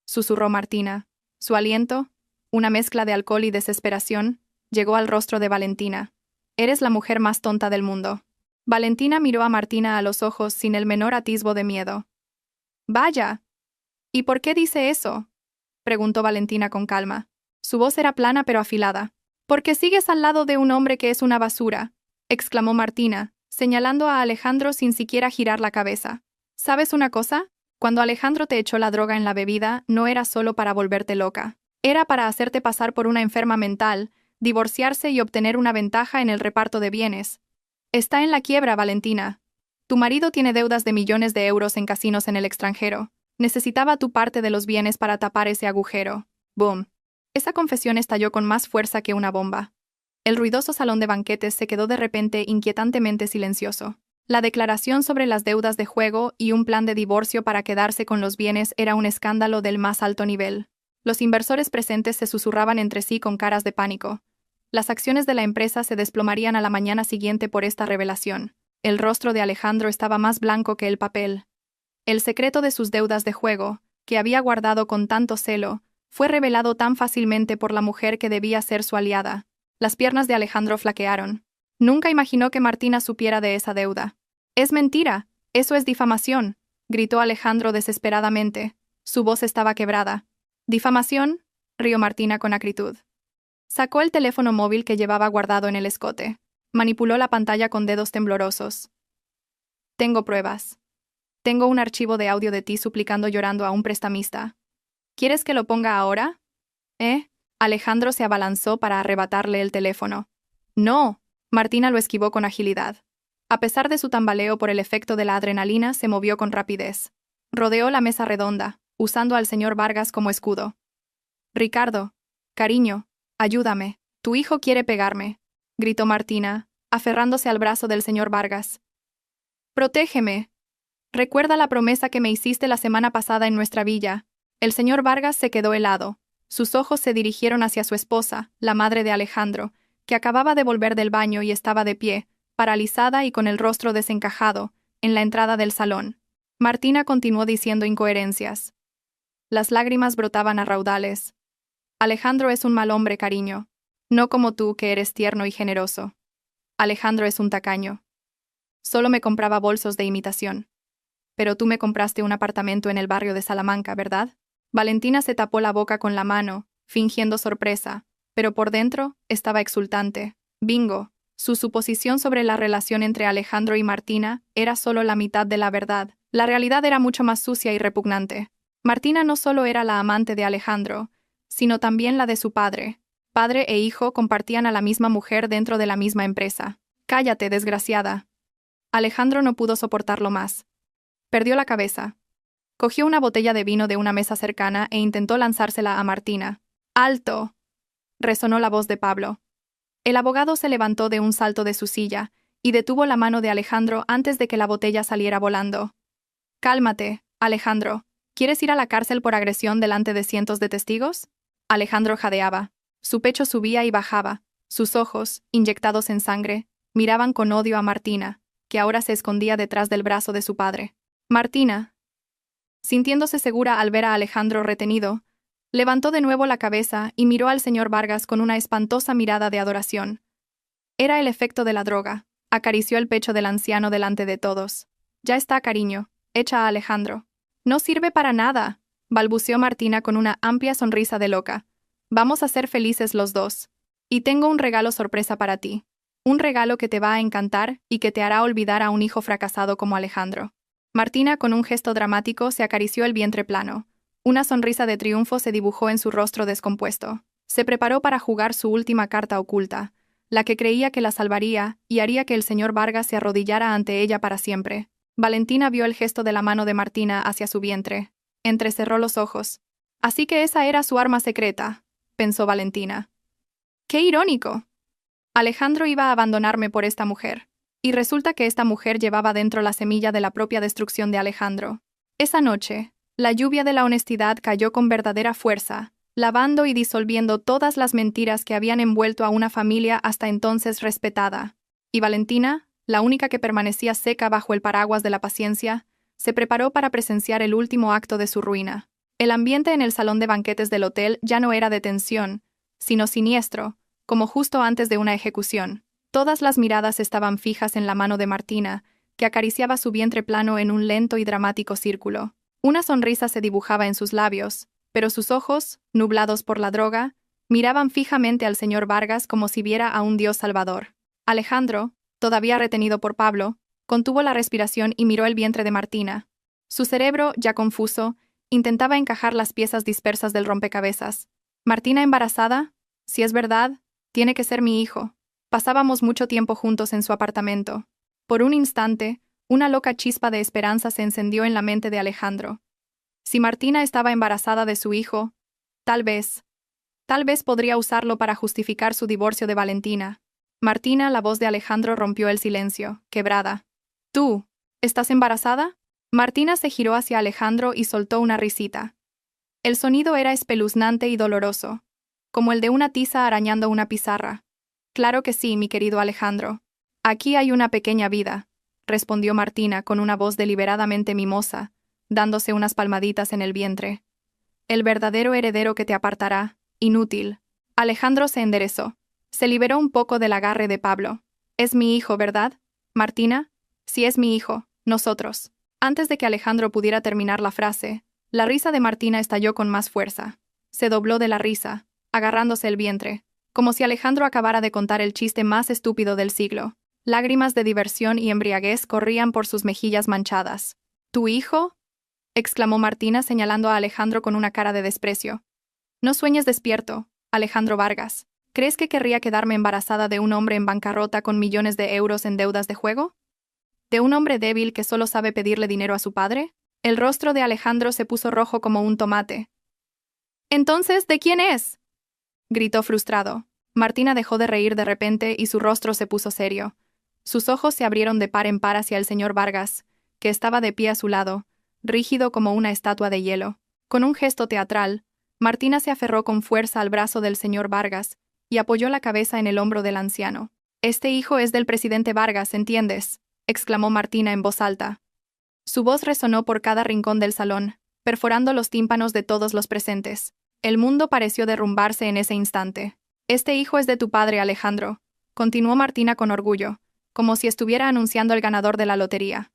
susurró Martina. Su aliento, una mezcla de alcohol y desesperación, llegó al rostro de Valentina. «Eres la mujer más tonta del mundo». Valentina miró a Martina a los ojos sin el menor atisbo de miedo. «Vaya. ¿Y por qué dice eso?», preguntó Valentina con calma. Su voz era plana pero afilada. «Porque sigues al lado de un hombre que es una basura», exclamó Martina, señalando a Alejandro sin siquiera girar la cabeza. «¿Sabes una cosa? Cuando Alejandro te echó la droga en la bebida, no era solo para volverte loca. Era para hacerte pasar por una enferma mental, divorciarse y obtener una ventaja en el reparto de bienes. Está en la quiebra, Valentina. Tu marido tiene deudas de millones de euros en casinos en el extranjero. Necesitaba tu parte de los bienes para tapar ese agujero». Boom. Esa confesión estalló con más fuerza que una bomba. El ruidoso salón de banquetes se quedó de repente inquietantemente silencioso. La declaración sobre las deudas de juego y un plan de divorcio para quedarse con los bienes era un escándalo del más alto nivel. Los inversores presentes se susurraban entre sí con caras de pánico. Las acciones de la empresa se desplomarían a la mañana siguiente por esta revelación. El rostro de Alejandro estaba más blanco que el papel. El secreto de sus deudas de juego, que había guardado con tanto celo, fue revelado tan fácilmente por la mujer que debía ser su aliada. Las piernas de Alejandro flaquearon. Nunca imaginó que Martina supiera de esa deuda. «Es mentira. Eso es difamación», gritó Alejandro desesperadamente. Su voz estaba quebrada. «¿Difamación?», rió Martina con acritud. Sacó el teléfono móvil que llevaba guardado en el escote. Manipuló la pantalla con dedos temblorosos. «Tengo pruebas. Tengo un archivo de audio de ti suplicando llorando a un prestamista. ¿Quieres que lo ponga ahora?». Alejandro se abalanzó para arrebatarle el teléfono. «No». Martina lo esquivó con agilidad. A pesar de su tambaleo por el efecto de la adrenalina, se movió con rapidez. Rodeó la mesa redonda, usando al señor Vargas como escudo. «Ricardo, cariño, ayúdame. Tu hijo quiere pegarme», gritó Martina, aferrándose al brazo del señor Vargas. «Protégeme. Recuerda la promesa que me hiciste la semana pasada en nuestra villa». El señor Vargas se quedó helado. Sus ojos se dirigieron hacia su esposa, la madre de Alejandro, que acababa de volver del baño y estaba de pie, paralizada y con el rostro desencajado, en la entrada del salón. Martina continuó diciendo incoherencias. Las lágrimas brotaban a raudales. «Alejandro es un mal hombre, cariño. No como tú, que eres tierno y generoso. Alejandro es un tacaño. Solo me compraba bolsos de imitación. Pero tú me compraste un apartamento en el barrio de Salamanca, ¿verdad?». Valentina se tapó la boca con la mano, fingiendo sorpresa, pero por dentro estaba exultante. «Bingo, Su suposición sobre la relación entre Alejandro y Martina era solo la mitad de la verdad. La realidad era mucho más sucia y repugnante. Martina no solo era la amante de Alejandro, sino también la de su padre. Padre e hijo compartían a la misma mujer dentro de la misma empresa. «Cállate, desgraciada». Alejandro no pudo soportarlo más. Perdió la cabeza. Cogió una botella de vino de una mesa cercana e intentó lanzársela a Martina. «¡Alto!», resonó la voz de Pablo. El abogado se levantó de un salto de su silla y detuvo la mano de Alejandro antes de que la botella saliera volando. «Cálmate, Alejandro. ¿Quieres ir a la cárcel por agresión delante de cientos de testigos?». Alejandro jadeaba. Su pecho subía y bajaba. Sus ojos, inyectados en sangre, miraban con odio a Martina, que ahora se escondía detrás del brazo de su padre. Martina, sintiéndose segura al ver a Alejandro retenido, levantó de nuevo la cabeza y miró al señor Vargas con una espantosa mirada de adoración. Era el efecto de la droga. Acarició el pecho del anciano delante de todos. «Ya está, cariño. Echa a Alejandro». «No sirve para nada», balbuceó Martina con una amplia sonrisa de loca. «Vamos a ser felices los dos. Y tengo un regalo sorpresa para ti. Un regalo que te va a encantar y que te hará olvidar a un hijo fracasado como Alejandro». Martina, con un gesto dramático, se acarició el vientre plano. Una sonrisa de triunfo se dibujó en su rostro descompuesto. Se preparó para jugar su última carta oculta, la que creía que la salvaría y haría que el señor Vargas se arrodillara ante ella para siempre. Valentina vio el gesto de la mano de Martina hacia su vientre. Entrecerró los ojos. «Así que esa era su arma secreta», pensó Valentina. «¡Qué irónico! Alejandro iba a abandonarme por esta mujer. Y resulta que esta mujer llevaba dentro la semilla de la propia destrucción de Alejandro». Esa noche, la lluvia de la honestidad cayó con verdadera fuerza, lavando y disolviendo todas las mentiras que habían envuelto a una familia hasta entonces respetada. Y Valentina, la única que permanecía seca bajo el paraguas de la paciencia, se preparó para presenciar el último acto de su ruina. El ambiente en el salón de banquetes del hotel ya no era de tensión, sino siniestro, como justo antes de una ejecución. Todas las miradas estaban fijas en la mano de Martina, que acariciaba su vientre plano en un lento y dramático círculo. Una sonrisa se dibujaba en sus labios, pero sus ojos, nublados por la droga, miraban fijamente al señor Vargas como si viera a un dios salvador. Alejandro, todavía retenido por Pablo, contuvo la respiración y miró el vientre de Martina. Su cerebro, ya confuso, intentaba encajar las piezas dispersas del rompecabezas. «¿Martina embarazada? Si es verdad, tiene que ser mi hijo». Pasábamos mucho tiempo juntos en su apartamento. Por un instante, una loca chispa de esperanza se encendió en la mente de Alejandro. Si Martina estaba embarazada de su hijo, tal vez podría usarlo para justificar su divorcio de Valentina. «Martina», la voz de Alejandro rompió el silencio, quebrada. «¿Tú? ¿Estás embarazada?». Martina se giró hacia Alejandro y soltó una risita. El sonido era espeluznante y doloroso, como el de una tiza arañando una pizarra. «Claro que sí, mi querido Alejandro. Aquí hay una pequeña vida», respondió Martina con una voz deliberadamente mimosa, dándose unas palmaditas en el vientre. «El verdadero heredero que te apartará, inútil». Alejandro se enderezó. Se liberó un poco del agarre de Pablo. «Es mi hijo, ¿verdad, Martina?». «Sí, es mi hijo, nosotros». Antes de que Alejandro pudiera terminar la frase, la risa de Martina estalló con más fuerza. Se dobló de la risa, agarrándose el vientre, como si Alejandro acabara de contar el chiste más estúpido del siglo. Lágrimas de diversión y embriaguez corrían por sus mejillas manchadas. «¿Tu hijo?», exclamó Martina señalando a Alejandro con una cara de desprecio. «No sueñes despierto, Alejandro Vargas. ¿Crees que querría quedarme embarazada de un hombre en bancarrota con millones de euros en deudas de juego? ¿De un hombre débil que solo sabe pedirle dinero a su padre?». El rostro de Alejandro se puso rojo como un tomate. «Entonces, ¿de quién es?», gritó frustrado. Martina dejó de reír de repente y su rostro se puso serio. Sus ojos se abrieron de par en par hacia el señor Vargas, que estaba de pie a su lado, rígido como una estatua de hielo. Con un gesto teatral, Martina se aferró con fuerza al brazo del señor Vargas y apoyó la cabeza en el hombro del anciano. «Este hijo es del presidente Vargas, ¿entiendes?», exclamó Martina en voz alta. Su voz resonó por cada rincón del salón, perforando los tímpanos de todos los presentes. El mundo pareció derrumbarse en ese instante. «Este hijo es de tu padre, Alejandro», continuó Martina con orgullo, como si estuviera anunciando el ganador de la lotería.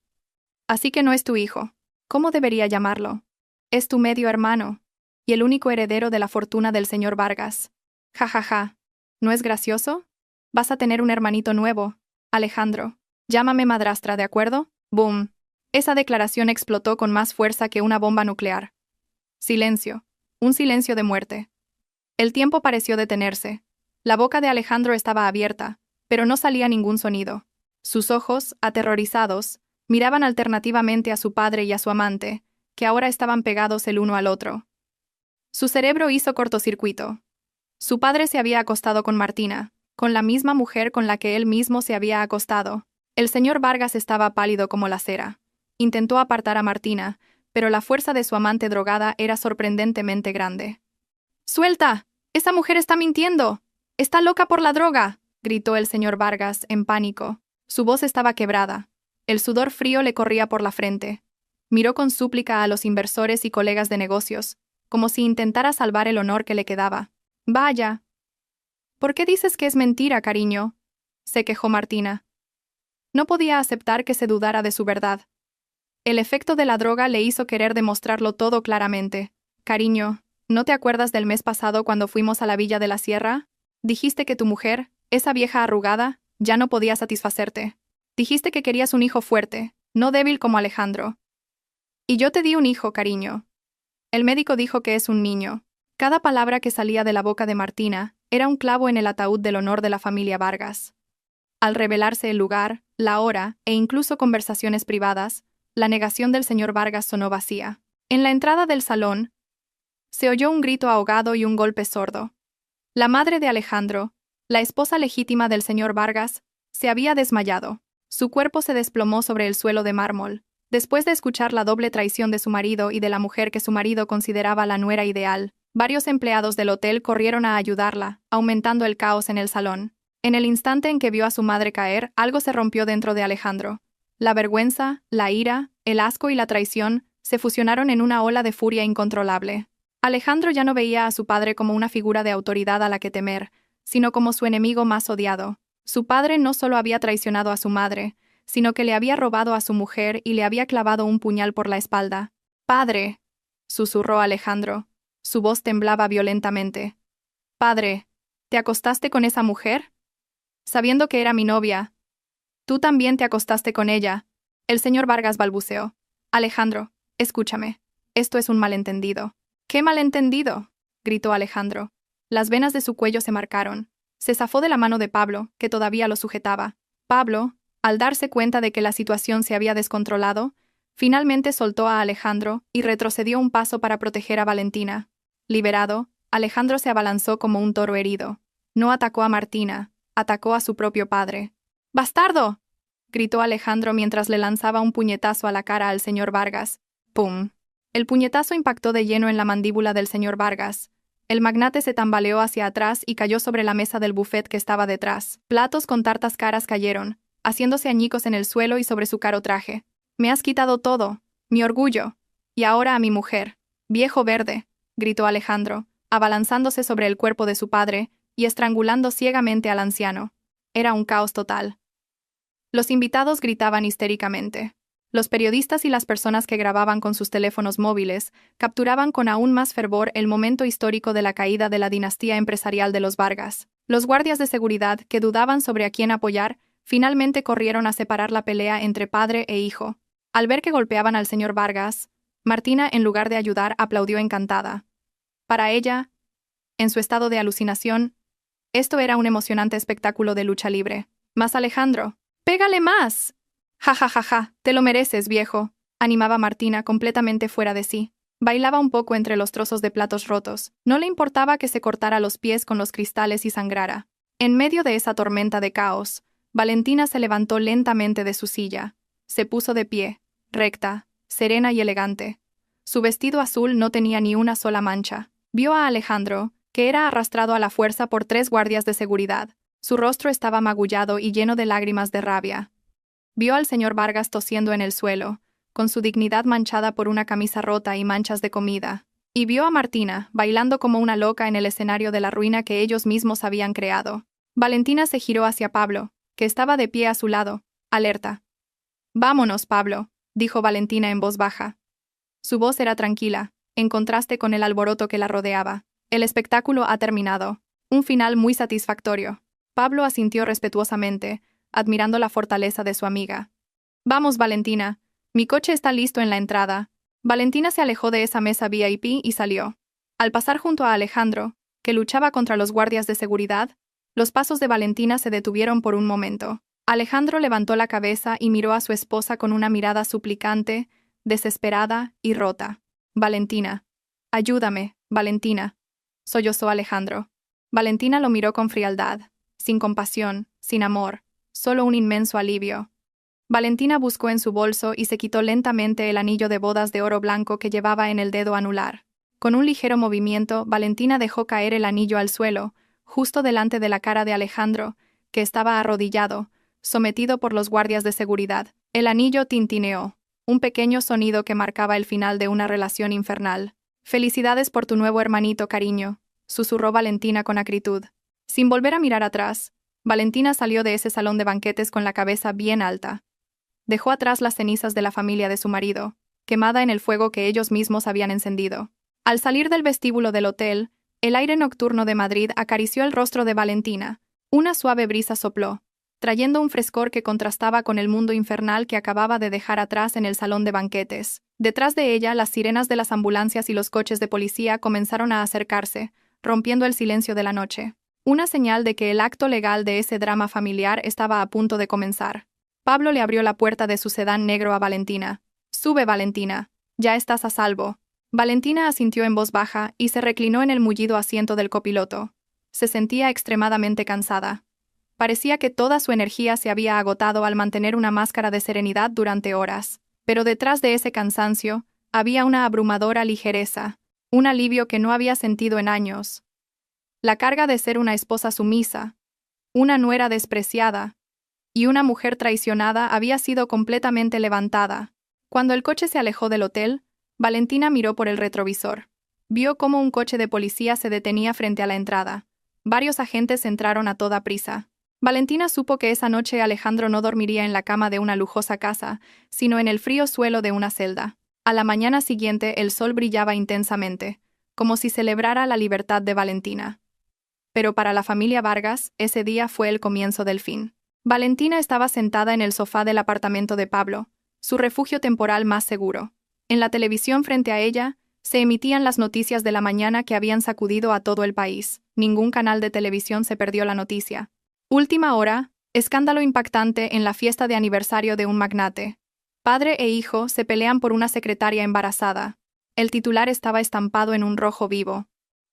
«Así que no es tu hijo. ¿Cómo debería llamarlo? Es tu medio hermano, y el único heredero de la fortuna del señor Vargas». «Ja, ja, ja. ¿No es gracioso?». Vas a tener un hermanito nuevo, Alejandro. Llámame madrastra, ¿de acuerdo? Boom. Esa declaración explotó con más fuerza que una bomba nuclear. Silencio. Un silencio de muerte. El tiempo pareció detenerse. La boca de Alejandro estaba abierta, pero no salía ningún sonido. Sus ojos, aterrorizados, miraban alternativamente a su padre y a su amante, que ahora estaban pegados el uno al otro. Su cerebro hizo cortocircuito. Su padre se había acostado con Martina, con la misma mujer con la que él mismo se había acostado. El señor Vargas estaba pálido como la cera. Intentó apartar a Martina, pero la fuerza de su amante drogada era sorprendentemente grande. ¡Suelta! ¡Esa mujer está mintiendo! ¡Está loca por la droga!, gritó el señor Vargas, en pánico. Su voz estaba quebrada. El sudor frío le corría por la frente. Miró con súplica a los inversores y colegas de negocios, como si intentara salvar el honor que le quedaba. «Vaya». «¿Por qué dices que es mentira, cariño?», se quejó Martina. No podía aceptar que se dudara de su verdad. El efecto de la droga le hizo querer demostrarlo todo claramente. «Cariño, ¿no te acuerdas del mes pasado cuando fuimos a la Villa de la Sierra? Dijiste que tu mujer, esa vieja arrugada, ya no podía satisfacerte. Dijiste que querías un hijo fuerte, no débil como Alejandro. Y yo te di un hijo, cariño. El médico dijo que es un niño». Cada palabra que salía de la boca de Martina era un clavo en el ataúd del honor de la familia Vargas. Al revelarse el lugar, la hora e incluso conversaciones privadas, la negación del señor Vargas sonó vacía. En la entrada del salón, se oyó un grito ahogado y un golpe sordo. La madre de Alejandro, la esposa legítima del señor Vargas, se había desmayado. Su cuerpo se desplomó sobre el suelo de mármol, después de escuchar la doble traición de su marido y de la mujer que su marido consideraba la nuera ideal. Varios empleados del hotel corrieron a ayudarla, aumentando el caos en el salón. En el instante en que vio a su madre caer, algo se rompió dentro de Alejandro. La vergüenza, la ira, el asco y la traición se fusionaron en una ola de furia incontrolable. Alejandro ya no veía a su padre como una figura de autoridad a la que temer, sino como su enemigo más odiado. Su padre no solo había traicionado a su madre, sino que le había robado a su mujer y le había clavado un puñal por la espalda. «Padre», susurró Alejandro. Su voz temblaba violentamente. «Padre, ¿te acostaste con esa mujer? Sabiendo que era mi novia. Tú también te acostaste con ella». El señor Vargas balbuceó. «Alejandro, escúchame. Esto es un malentendido». «¿Qué malentendido?», gritó Alejandro. Las venas de su cuello se marcaron. Se zafó de la mano de Pablo, que todavía lo sujetaba. Pablo, al darse cuenta de que la situación se había descontrolado, finalmente soltó a Alejandro y retrocedió un paso para proteger a Valentina. Liberado, Alejandro se abalanzó como un toro herido. No atacó a Martina, atacó a su propio padre. «¡Bastardo!», gritó Alejandro mientras le lanzaba un puñetazo a la cara al señor Vargas. ¡Pum! El puñetazo impactó de lleno en la mandíbula del señor Vargas. El magnate se tambaleó hacia atrás y cayó sobre la mesa del buffet que estaba detrás. Platos con tartas caras cayeron, haciéndose añicos en el suelo y sobre su caro traje. «Me has quitado todo, mi orgullo. Y ahora a mi mujer. Viejo verde», gritó Alejandro, abalanzándose sobre el cuerpo de su padre y estrangulando ciegamente al anciano. Era un caos total. Los invitados gritaban histéricamente. Los periodistas y las personas que grababan con sus teléfonos móviles capturaban con aún más fervor el momento histórico de la caída de la dinastía empresarial de los Vargas. Los guardias de seguridad, que dudaban sobre a quién apoyar, finalmente corrieron a separar la pelea entre padre e hijo. Al ver que golpeaban al señor Vargas, Martina, en lugar de ayudar, aplaudió encantada. Para ella, en su estado de alucinación, esto era un emocionante espectáculo de lucha libre. «Más, Alejandro, pégale más». «Ja, ja, ja, ja, te lo mereces, viejo», animaba Martina, completamente fuera de sí. Bailaba un poco entre los trozos de platos rotos. No le importaba que se cortara los pies con los cristales y sangrara. En medio de esa tormenta de caos, Valentina se levantó lentamente de su silla. Se puso de pie, recta, serena y elegante. Su vestido azul no tenía ni una sola mancha. Vio a Alejandro, que era arrastrado a la fuerza por 3 guardias de seguridad. Su rostro estaba magullado y lleno de lágrimas de rabia. Vio al señor Vargas tosiendo en el suelo, con su dignidad manchada por una camisa rota y manchas de comida. Y vio a Martina, bailando como una loca en el escenario de la ruina que ellos mismos habían creado. Valentina se giró hacia Pablo, que estaba de pie a su lado, alerta. «Vámonos, Pablo», dijo Valentina en voz baja. Su voz era tranquila, en contraste con el alboroto que la rodeaba. «El espectáculo ha terminado. Un final muy satisfactorio». Pablo asintió respetuosamente, admirando la fortaleza de su amiga. Vamos, Valentina. Mi coche está listo en la entrada. Valentina se alejó de esa mesa VIP y salió. Al pasar junto a Alejandro, que luchaba contra los guardias de seguridad, los pasos de Valentina se detuvieron por un momento. Alejandro levantó la cabeza y miró a su esposa con una mirada suplicante, desesperada y rota. Valentina. Ayúdame, Valentina. Sollozó Alejandro. Valentina lo miró con frialdad, sin compasión, sin amor, solo un inmenso alivio. Valentina buscó en su bolso y se quitó lentamente el anillo de bodas de oro blanco que llevaba en el dedo anular. Con un ligero movimiento, Valentina dejó caer el anillo al suelo, justo delante de la cara de Alejandro, que estaba arrodillado, sometido por los guardias de seguridad. El anillo tintineó, un pequeño sonido que marcaba el final de una relación infernal. «Felicidades por tu nuevo hermanito, cariño», susurró Valentina con acritud. Sin volver a mirar atrás, Valentina salió de ese salón de banquetes con la cabeza bien alta. Dejó atrás las cenizas de la familia de su marido, quemada en el fuego que ellos mismos habían encendido. Al salir del vestíbulo del hotel, el aire nocturno de Madrid acarició el rostro de Valentina. Una suave brisa sopló, trayendo un frescor que contrastaba con el mundo infernal que acababa de dejar atrás en el salón de banquetes. Detrás de ella, las sirenas de las ambulancias y los coches de policía comenzaron a acercarse, rompiendo el silencio de la noche. Una señal de que el acto legal de ese drama familiar estaba a punto de comenzar. Pablo le abrió la puerta de su sedán negro a Valentina. «Sube, Valentina. Ya estás a salvo». Valentina asintió en voz baja y se reclinó en el mullido asiento del copiloto. Se sentía extremadamente cansada. Parecía que toda su energía se había agotado al mantener una máscara de serenidad durante horas. Pero detrás de ese cansancio, había una abrumadora ligereza, un alivio que no había sentido en años. La carga de ser una esposa sumisa, una nuera despreciada y una mujer traicionada había sido completamente levantada. Cuando el coche se alejó del hotel, Valentina miró por el retrovisor. Vio cómo un coche de policía se detenía frente a la entrada. Varios agentes entraron a toda prisa. Valentina supo que esa noche Alejandro no dormiría en la cama de una lujosa casa, sino en el frío suelo de una celda. A la mañana siguiente el sol brillaba intensamente, como si celebrara la libertad de Valentina. Pero para la familia Vargas, ese día fue el comienzo del fin. Valentina estaba sentada en el sofá del apartamento de Pablo, su refugio temporal más seguro. En la televisión frente a ella, se emitían las noticias de la mañana que habían sacudido a todo el país. Ningún canal de televisión se perdió la noticia. Última hora, escándalo impactante en la fiesta de aniversario de un magnate. Padre e hijo se pelean por una secretaria embarazada. El titular estaba estampado en un rojo vivo.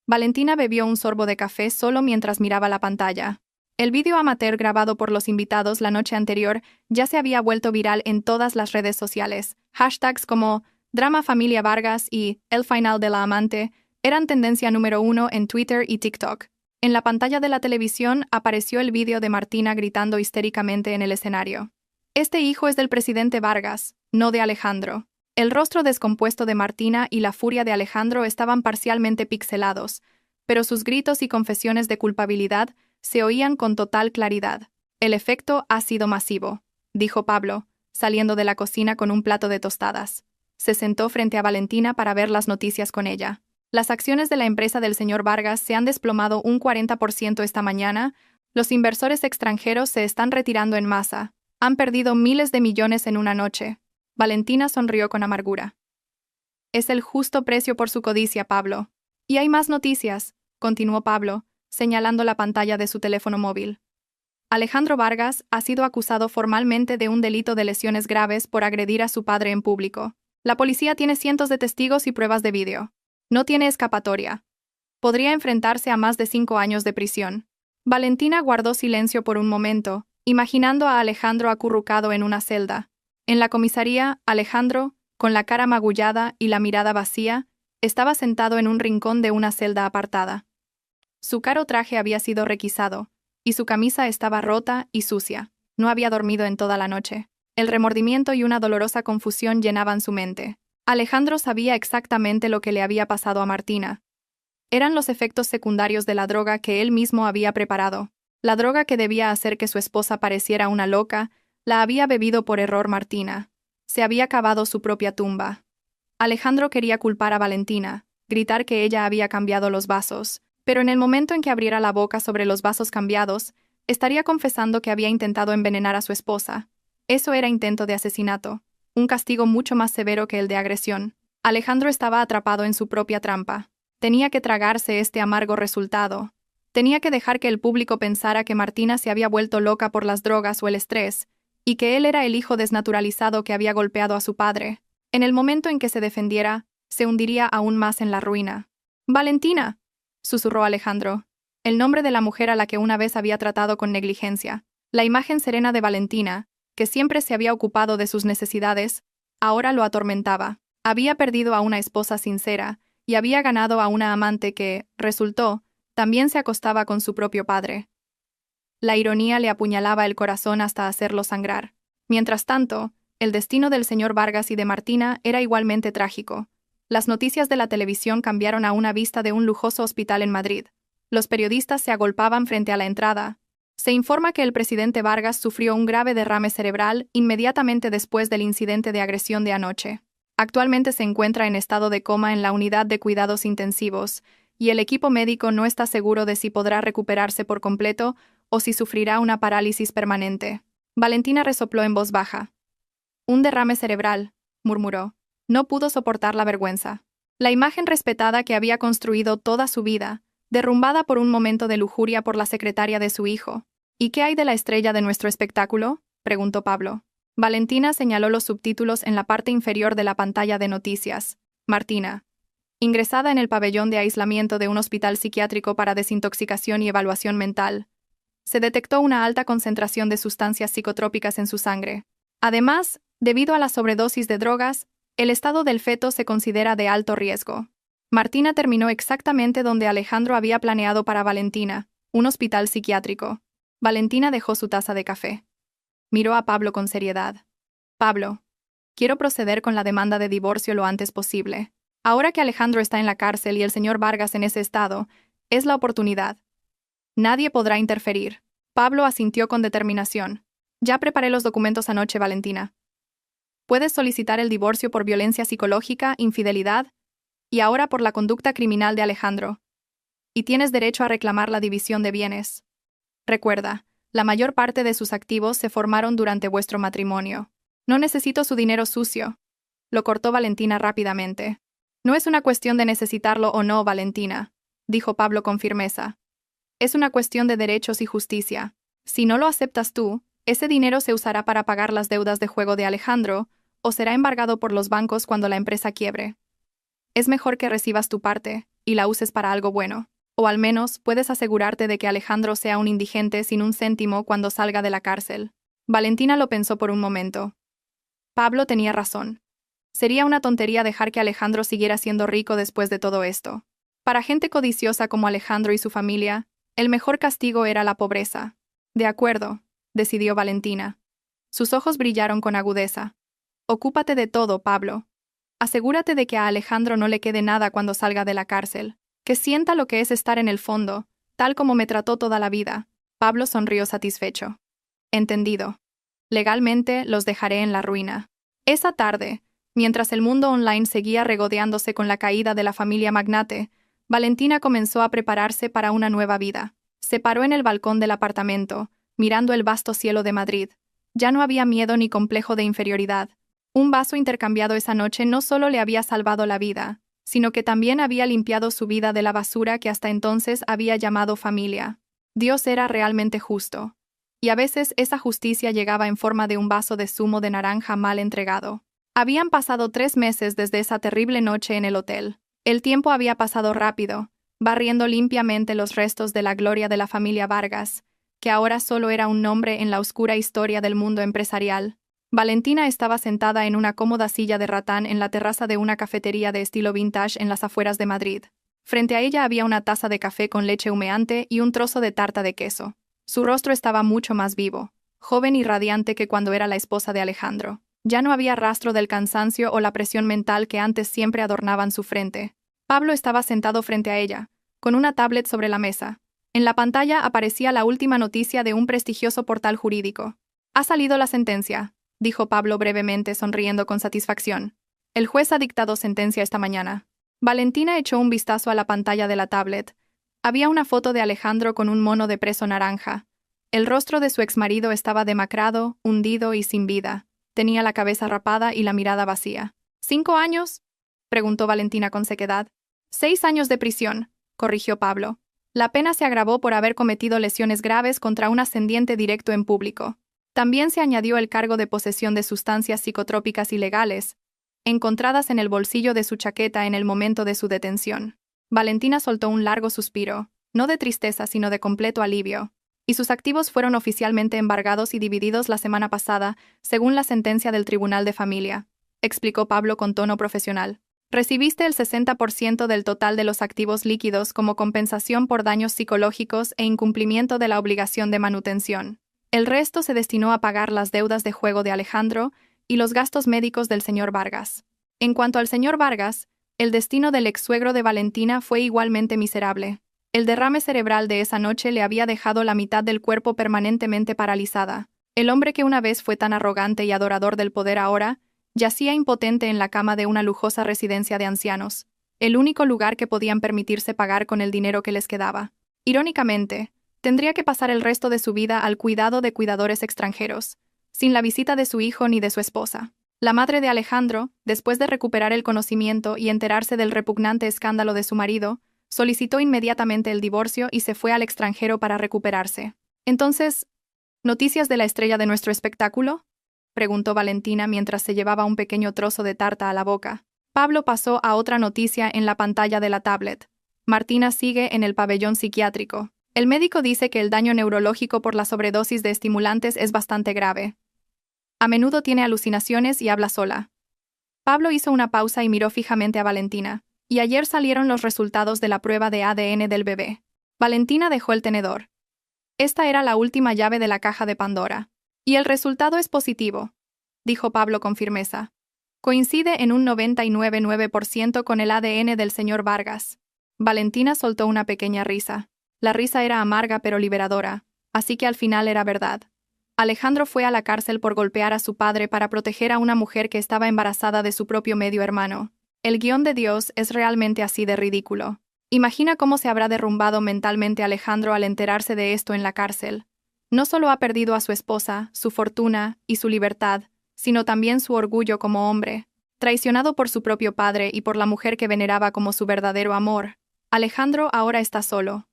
Valentina bebió un sorbo de café solo mientras miraba la pantalla. El vídeo amateur grabado por los invitados la noche anterior ya se había vuelto viral en todas las redes sociales. Hashtags como Drama Familia Vargas y El final de la amante eran tendencia número 1 en Twitter y TikTok. En la pantalla de la televisión apareció el vídeo de Martina gritando histéricamente en el escenario. «Este hijo es del presidente Vargas, no de Alejandro». El rostro descompuesto de Martina y la furia de Alejandro estaban parcialmente pixelados, pero sus gritos y confesiones de culpabilidad se oían con total claridad. «El efecto ha sido masivo», dijo Pablo, saliendo de la cocina con un plato de tostadas. Se sentó frente a Valentina para ver las noticias con ella. «Las acciones de la empresa del señor Vargas se han desplomado un 40% esta mañana. Los inversores extranjeros se están retirando en masa. Han perdido miles de millones en una noche». Valentina sonrió con amargura. «Es el justo precio por su codicia, Pablo». «Y hay más noticias», continuó Pablo, señalando la pantalla de su teléfono móvil. «Alejandro Vargas ha sido acusado formalmente de un delito de lesiones graves por agredir a su padre en público. La policía tiene cientos de testigos y pruebas de vídeo. No tiene escapatoria. Podría enfrentarse a más de 5 años de prisión». Valentina guardó silencio por un momento, imaginando a Alejandro acurrucado en una celda. En la comisaría, Alejandro, con la cara magullada y la mirada vacía, estaba sentado en un rincón de una celda apartada. Su caro traje había sido requisado, y su camisa estaba rota y sucia. No había dormido en toda la noche. El remordimiento y una dolorosa confusión llenaban su mente. Alejandro sabía exactamente lo que le había pasado a Martina. Eran los efectos secundarios de la droga que él mismo había preparado. La droga que debía hacer que su esposa pareciera una loca, la había bebido por error Martina. Se había cavado su propia tumba. Alejandro quería culpar a Valentina, gritar que ella había cambiado los vasos, pero en el momento en que abriera la boca sobre los vasos cambiados, Estaría confesando que había intentado envenenar a su esposa. Eso era intento de asesinato, un castigo mucho más severo que el de agresión. Alejandro estaba atrapado en su propia trampa. Tenía que tragarse este amargo resultado. Tenía que dejar que el público pensara que Martina se había vuelto loca por las drogas o el estrés, y que él era el hijo desnaturalizado que había golpeado a su padre. En el momento en que se defendiera, se hundiría aún más en la ruina. «Valentina», susurró Alejandro, el nombre de la mujer a la que una vez había tratado con negligencia. La imagen serena de Valentina, que siempre se había ocupado de sus necesidades, ahora lo atormentaba. Había perdido a una esposa sincera, y había ganado a una amante que, resultó, también se acostaba con su propio padre. La ironía le apuñalaba el corazón hasta hacerlo sangrar. Mientras tanto, el destino del señor Vargas y de Martina era igualmente trágico. Las noticias de la televisión cambiaron a una vista de un lujoso hospital en Madrid. Los periodistas se agolpaban frente a la entrada. Se informa que el presidente Vargas sufrió un grave derrame cerebral inmediatamente después del incidente de agresión de anoche. Actualmente se encuentra en estado de coma en la unidad de cuidados intensivos, y el equipo médico no está seguro de si podrá recuperarse por completo o si sufrirá una parálisis permanente. Valentina resopló en voz baja. «Un derrame cerebral», murmuró. No pudo soportar la vergüenza. La imagen respetada que había construido toda su vida, derrumbada por un momento de lujuria por la secretaria de su hijo. «¿Y qué hay de la estrella de nuestro espectáculo?», preguntó Pablo. Valentina señaló los subtítulos en la parte inferior de la pantalla de noticias. «Martina, ingresada en el pabellón de aislamiento de un hospital psiquiátrico para desintoxicación y evaluación mental. Se detectó una alta concentración de sustancias psicotrópicas en su sangre. Además, debido a la sobredosis de drogas, el estado del feto se considera de alto riesgo». Martina terminó exactamente donde Alejandro había planeado para Valentina, un hospital psiquiátrico. Valentina dejó su taza de café. Miró a Pablo con seriedad. «Pablo, quiero proceder con la demanda de divorcio lo antes posible. Ahora que Alejandro está en la cárcel y el señor Vargas en ese estado, es la oportunidad. Nadie podrá interferir». Pablo asintió con determinación. «Ya preparé los documentos anoche, Valentina. Puedes solicitar el divorcio por violencia psicológica, infidelidad, y ahora por la conducta criminal de Alejandro. Y tienes derecho a reclamar la división de bienes. Recuerda, la mayor parte de sus activos se formaron durante vuestro matrimonio. No necesito su dinero sucio», lo cortó Valentina rápidamente. «No es una cuestión de necesitarlo o no, Valentina», dijo Pablo con firmeza. «Es una cuestión de derechos y justicia. Si no lo aceptas tú, ese dinero se usará para pagar las deudas de juego de Alejandro, o será embargado por los bancos cuando la empresa quiebre. Es mejor que recibas tu parte y la uses para algo bueno. O al menos puedes asegurarte de que Alejandro sea un indigente sin un céntimo cuando salga de la cárcel». Valentina lo pensó por un momento. Pablo tenía razón. Sería una tontería dejar que Alejandro siguiera siendo rico después de todo esto. Para gente codiciosa como Alejandro y su familia, el mejor castigo era la pobreza. «De acuerdo», decidió Valentina. Sus ojos brillaron con agudeza. «Ocúpate de todo, Pablo. Asegúrate de que a Alejandro no le quede nada cuando salga de la cárcel. Que sienta lo que es estar en el fondo, tal como me trató toda la vida». Pablo sonrió satisfecho. «Entendido. Legalmente los dejaré en la ruina». Esa tarde, mientras el mundo online seguía regodeándose con la caída de la familia magnate, Valentina comenzó a prepararse para una nueva vida. Se paró en el balcón del apartamento, mirando el vasto cielo de Madrid. Ya no había miedo ni complejo de inferioridad. Un vaso intercambiado esa noche no solo le había salvado la vida, sino que también había limpiado su vida de la basura que hasta entonces había llamado familia. Dios era realmente justo. Y a veces esa justicia llegaba en forma de un vaso de zumo de naranja mal entregado. Habían pasado 3 meses desde esa terrible noche en el hotel. El tiempo había pasado rápido, barriendo limpiamente los restos de la gloria de la familia Vargas, que ahora solo era un nombre en la oscura historia del mundo empresarial. Valentina estaba sentada en una cómoda silla de ratán en la terraza de una cafetería de estilo vintage en las afueras de Madrid. Frente a ella había una taza de café con leche humeante y un trozo de tarta de queso. Su rostro estaba mucho más vivo, joven y radiante que cuando era la esposa de Alejandro. Ya no había rastro del cansancio o la presión mental que antes siempre adornaban su frente. Pablo estaba sentado frente a ella, con una tablet sobre la mesa. En la pantalla aparecía la última noticia de un prestigioso portal jurídico. «Ha salido la sentencia», dijo Pablo brevemente, sonriendo con satisfacción. «El juez ha dictado sentencia esta mañana». Valentina echó un vistazo a la pantalla de la tablet. Había una foto de Alejandro con un mono de preso naranja. El rostro de su exmarido estaba demacrado, hundido y sin vida. Tenía la cabeza rapada y la mirada vacía. ¿5 años? Preguntó Valentina con sequedad. 6 años de prisión, corrigió Pablo. La pena se agravó por haber cometido lesiones graves contra un ascendiente directo en público. También se añadió el cargo de posesión de sustancias psicotrópicas ilegales, encontradas en el bolsillo de su chaqueta en el momento de su detención. Valentina soltó un largo suspiro, no de tristeza sino de completo alivio, y sus activos fueron oficialmente embargados y divididos la semana pasada, según la sentencia del Tribunal de Familia, explicó Pablo con tono profesional. Recibiste el 60% del total de los activos líquidos como compensación por daños psicológicos e incumplimiento de la obligación de manutención. El resto se destinó a pagar las deudas de juego de Alejandro y los gastos médicos del señor Vargas. En cuanto al señor Vargas, el destino del ex-suegro de Valentina fue igualmente miserable. El derrame cerebral de esa noche le había dejado la mitad del cuerpo permanentemente paralizada. El hombre que una vez fue tan arrogante y adorador del poder ahora yacía impotente en la cama de una lujosa residencia de ancianos, el único lugar que podían permitirse pagar con el dinero que les quedaba. Irónicamente, tendría que pasar el resto de su vida al cuidado de cuidadores extranjeros, sin la visita de su hijo ni de su esposa. La madre de Alejandro, después de recuperar el conocimiento y enterarse del repugnante escándalo de su marido, solicitó inmediatamente el divorcio y se fue al extranjero para recuperarse. Entonces, ¿noticias de la estrella de nuestro espectáculo?, preguntó Valentina mientras se llevaba un pequeño trozo de tarta a la boca. Pablo pasó a otra noticia en la pantalla de la tablet. Martina sigue en el pabellón psiquiátrico. El médico dice que el daño neurológico por la sobredosis de estimulantes es bastante grave. A menudo tiene alucinaciones y habla sola. Pablo hizo una pausa y miró fijamente a Valentina. Y ayer salieron los resultados de la prueba de ADN del bebé. Valentina dejó el tenedor. Esta era la última llave de la caja de Pandora. Y el resultado es positivo, dijo Pablo con firmeza. Coincide en un 99,9% con el ADN del señor Vargas. Valentina soltó una pequeña risa. La risa era amarga pero liberadora, así que al final era verdad. Alejandro fue a la cárcel por golpear a su padre para proteger a una mujer que estaba embarazada de su propio medio hermano. El guión de Dios es realmente así de ridículo. Imagina cómo se habrá derrumbado mentalmente Alejandro al enterarse de esto en la cárcel. No solo ha perdido a su esposa, su fortuna y su libertad, sino también su orgullo como hombre. Traicionado por su propio padre y por la mujer que veneraba como su verdadero amor, Alejandro ahora está solo,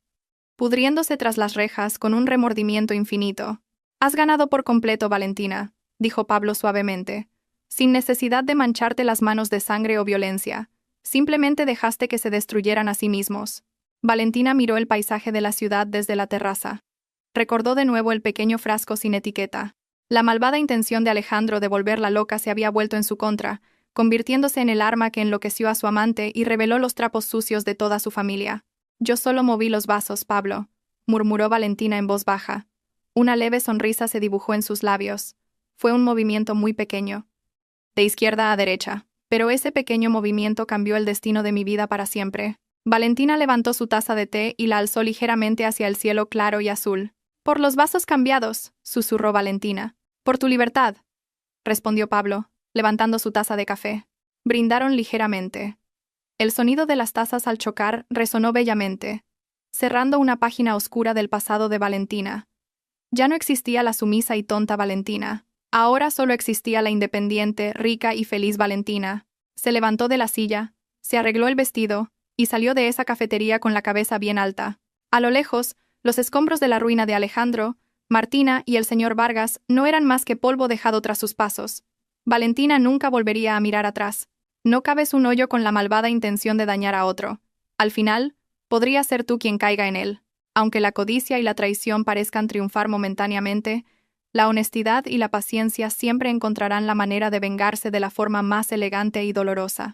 pudriéndose tras las rejas con un remordimiento infinito. Has ganado por completo, Valentina, dijo Pablo suavemente, sin necesidad de mancharte las manos de sangre o violencia. Simplemente dejaste que se destruyeran a sí mismos. Valentina miró el paisaje de la ciudad desde la terraza. Recordó de nuevo el pequeño frasco sin etiqueta. La malvada intención de Alejandro de volverla loca se había vuelto en su contra, convirtiéndose en el arma que enloqueció a su amante y reveló los trapos sucios de toda su familia. Yo solo moví los vasos, Pablo, murmuró Valentina en voz baja. Una leve sonrisa se dibujó en sus labios. Fue un movimiento muy pequeño, de izquierda a derecha, pero ese pequeño movimiento cambió el destino de mi vida para siempre. Valentina levantó su taza de té y la alzó ligeramente hacia el cielo claro y azul. Por los vasos cambiados, susurró Valentina. Por tu libertad, respondió Pablo, levantando su taza de café. Brindaron ligeramente. El sonido de las tazas al chocar resonó bellamente, cerrando una página oscura del pasado de Valentina. Ya no existía la sumisa y tonta Valentina. Ahora solo existía la independiente, rica y feliz Valentina. Se levantó de la silla, se arregló el vestido y salió de esa cafetería con la cabeza bien alta. A lo lejos, los escombros de la ruina de Alejandro, Martina y el señor Vargas no eran más que polvo dejado tras sus pasos. Valentina nunca volvería a mirar atrás. No cabes un hoyo con la malvada intención de dañar a otro. Al final, podría ser tú quien caiga en él. Aunque la codicia y la traición parezcan triunfar momentáneamente, la honestidad y la paciencia siempre encontrarán la manera de vengarse de la forma más elegante y dolorosa.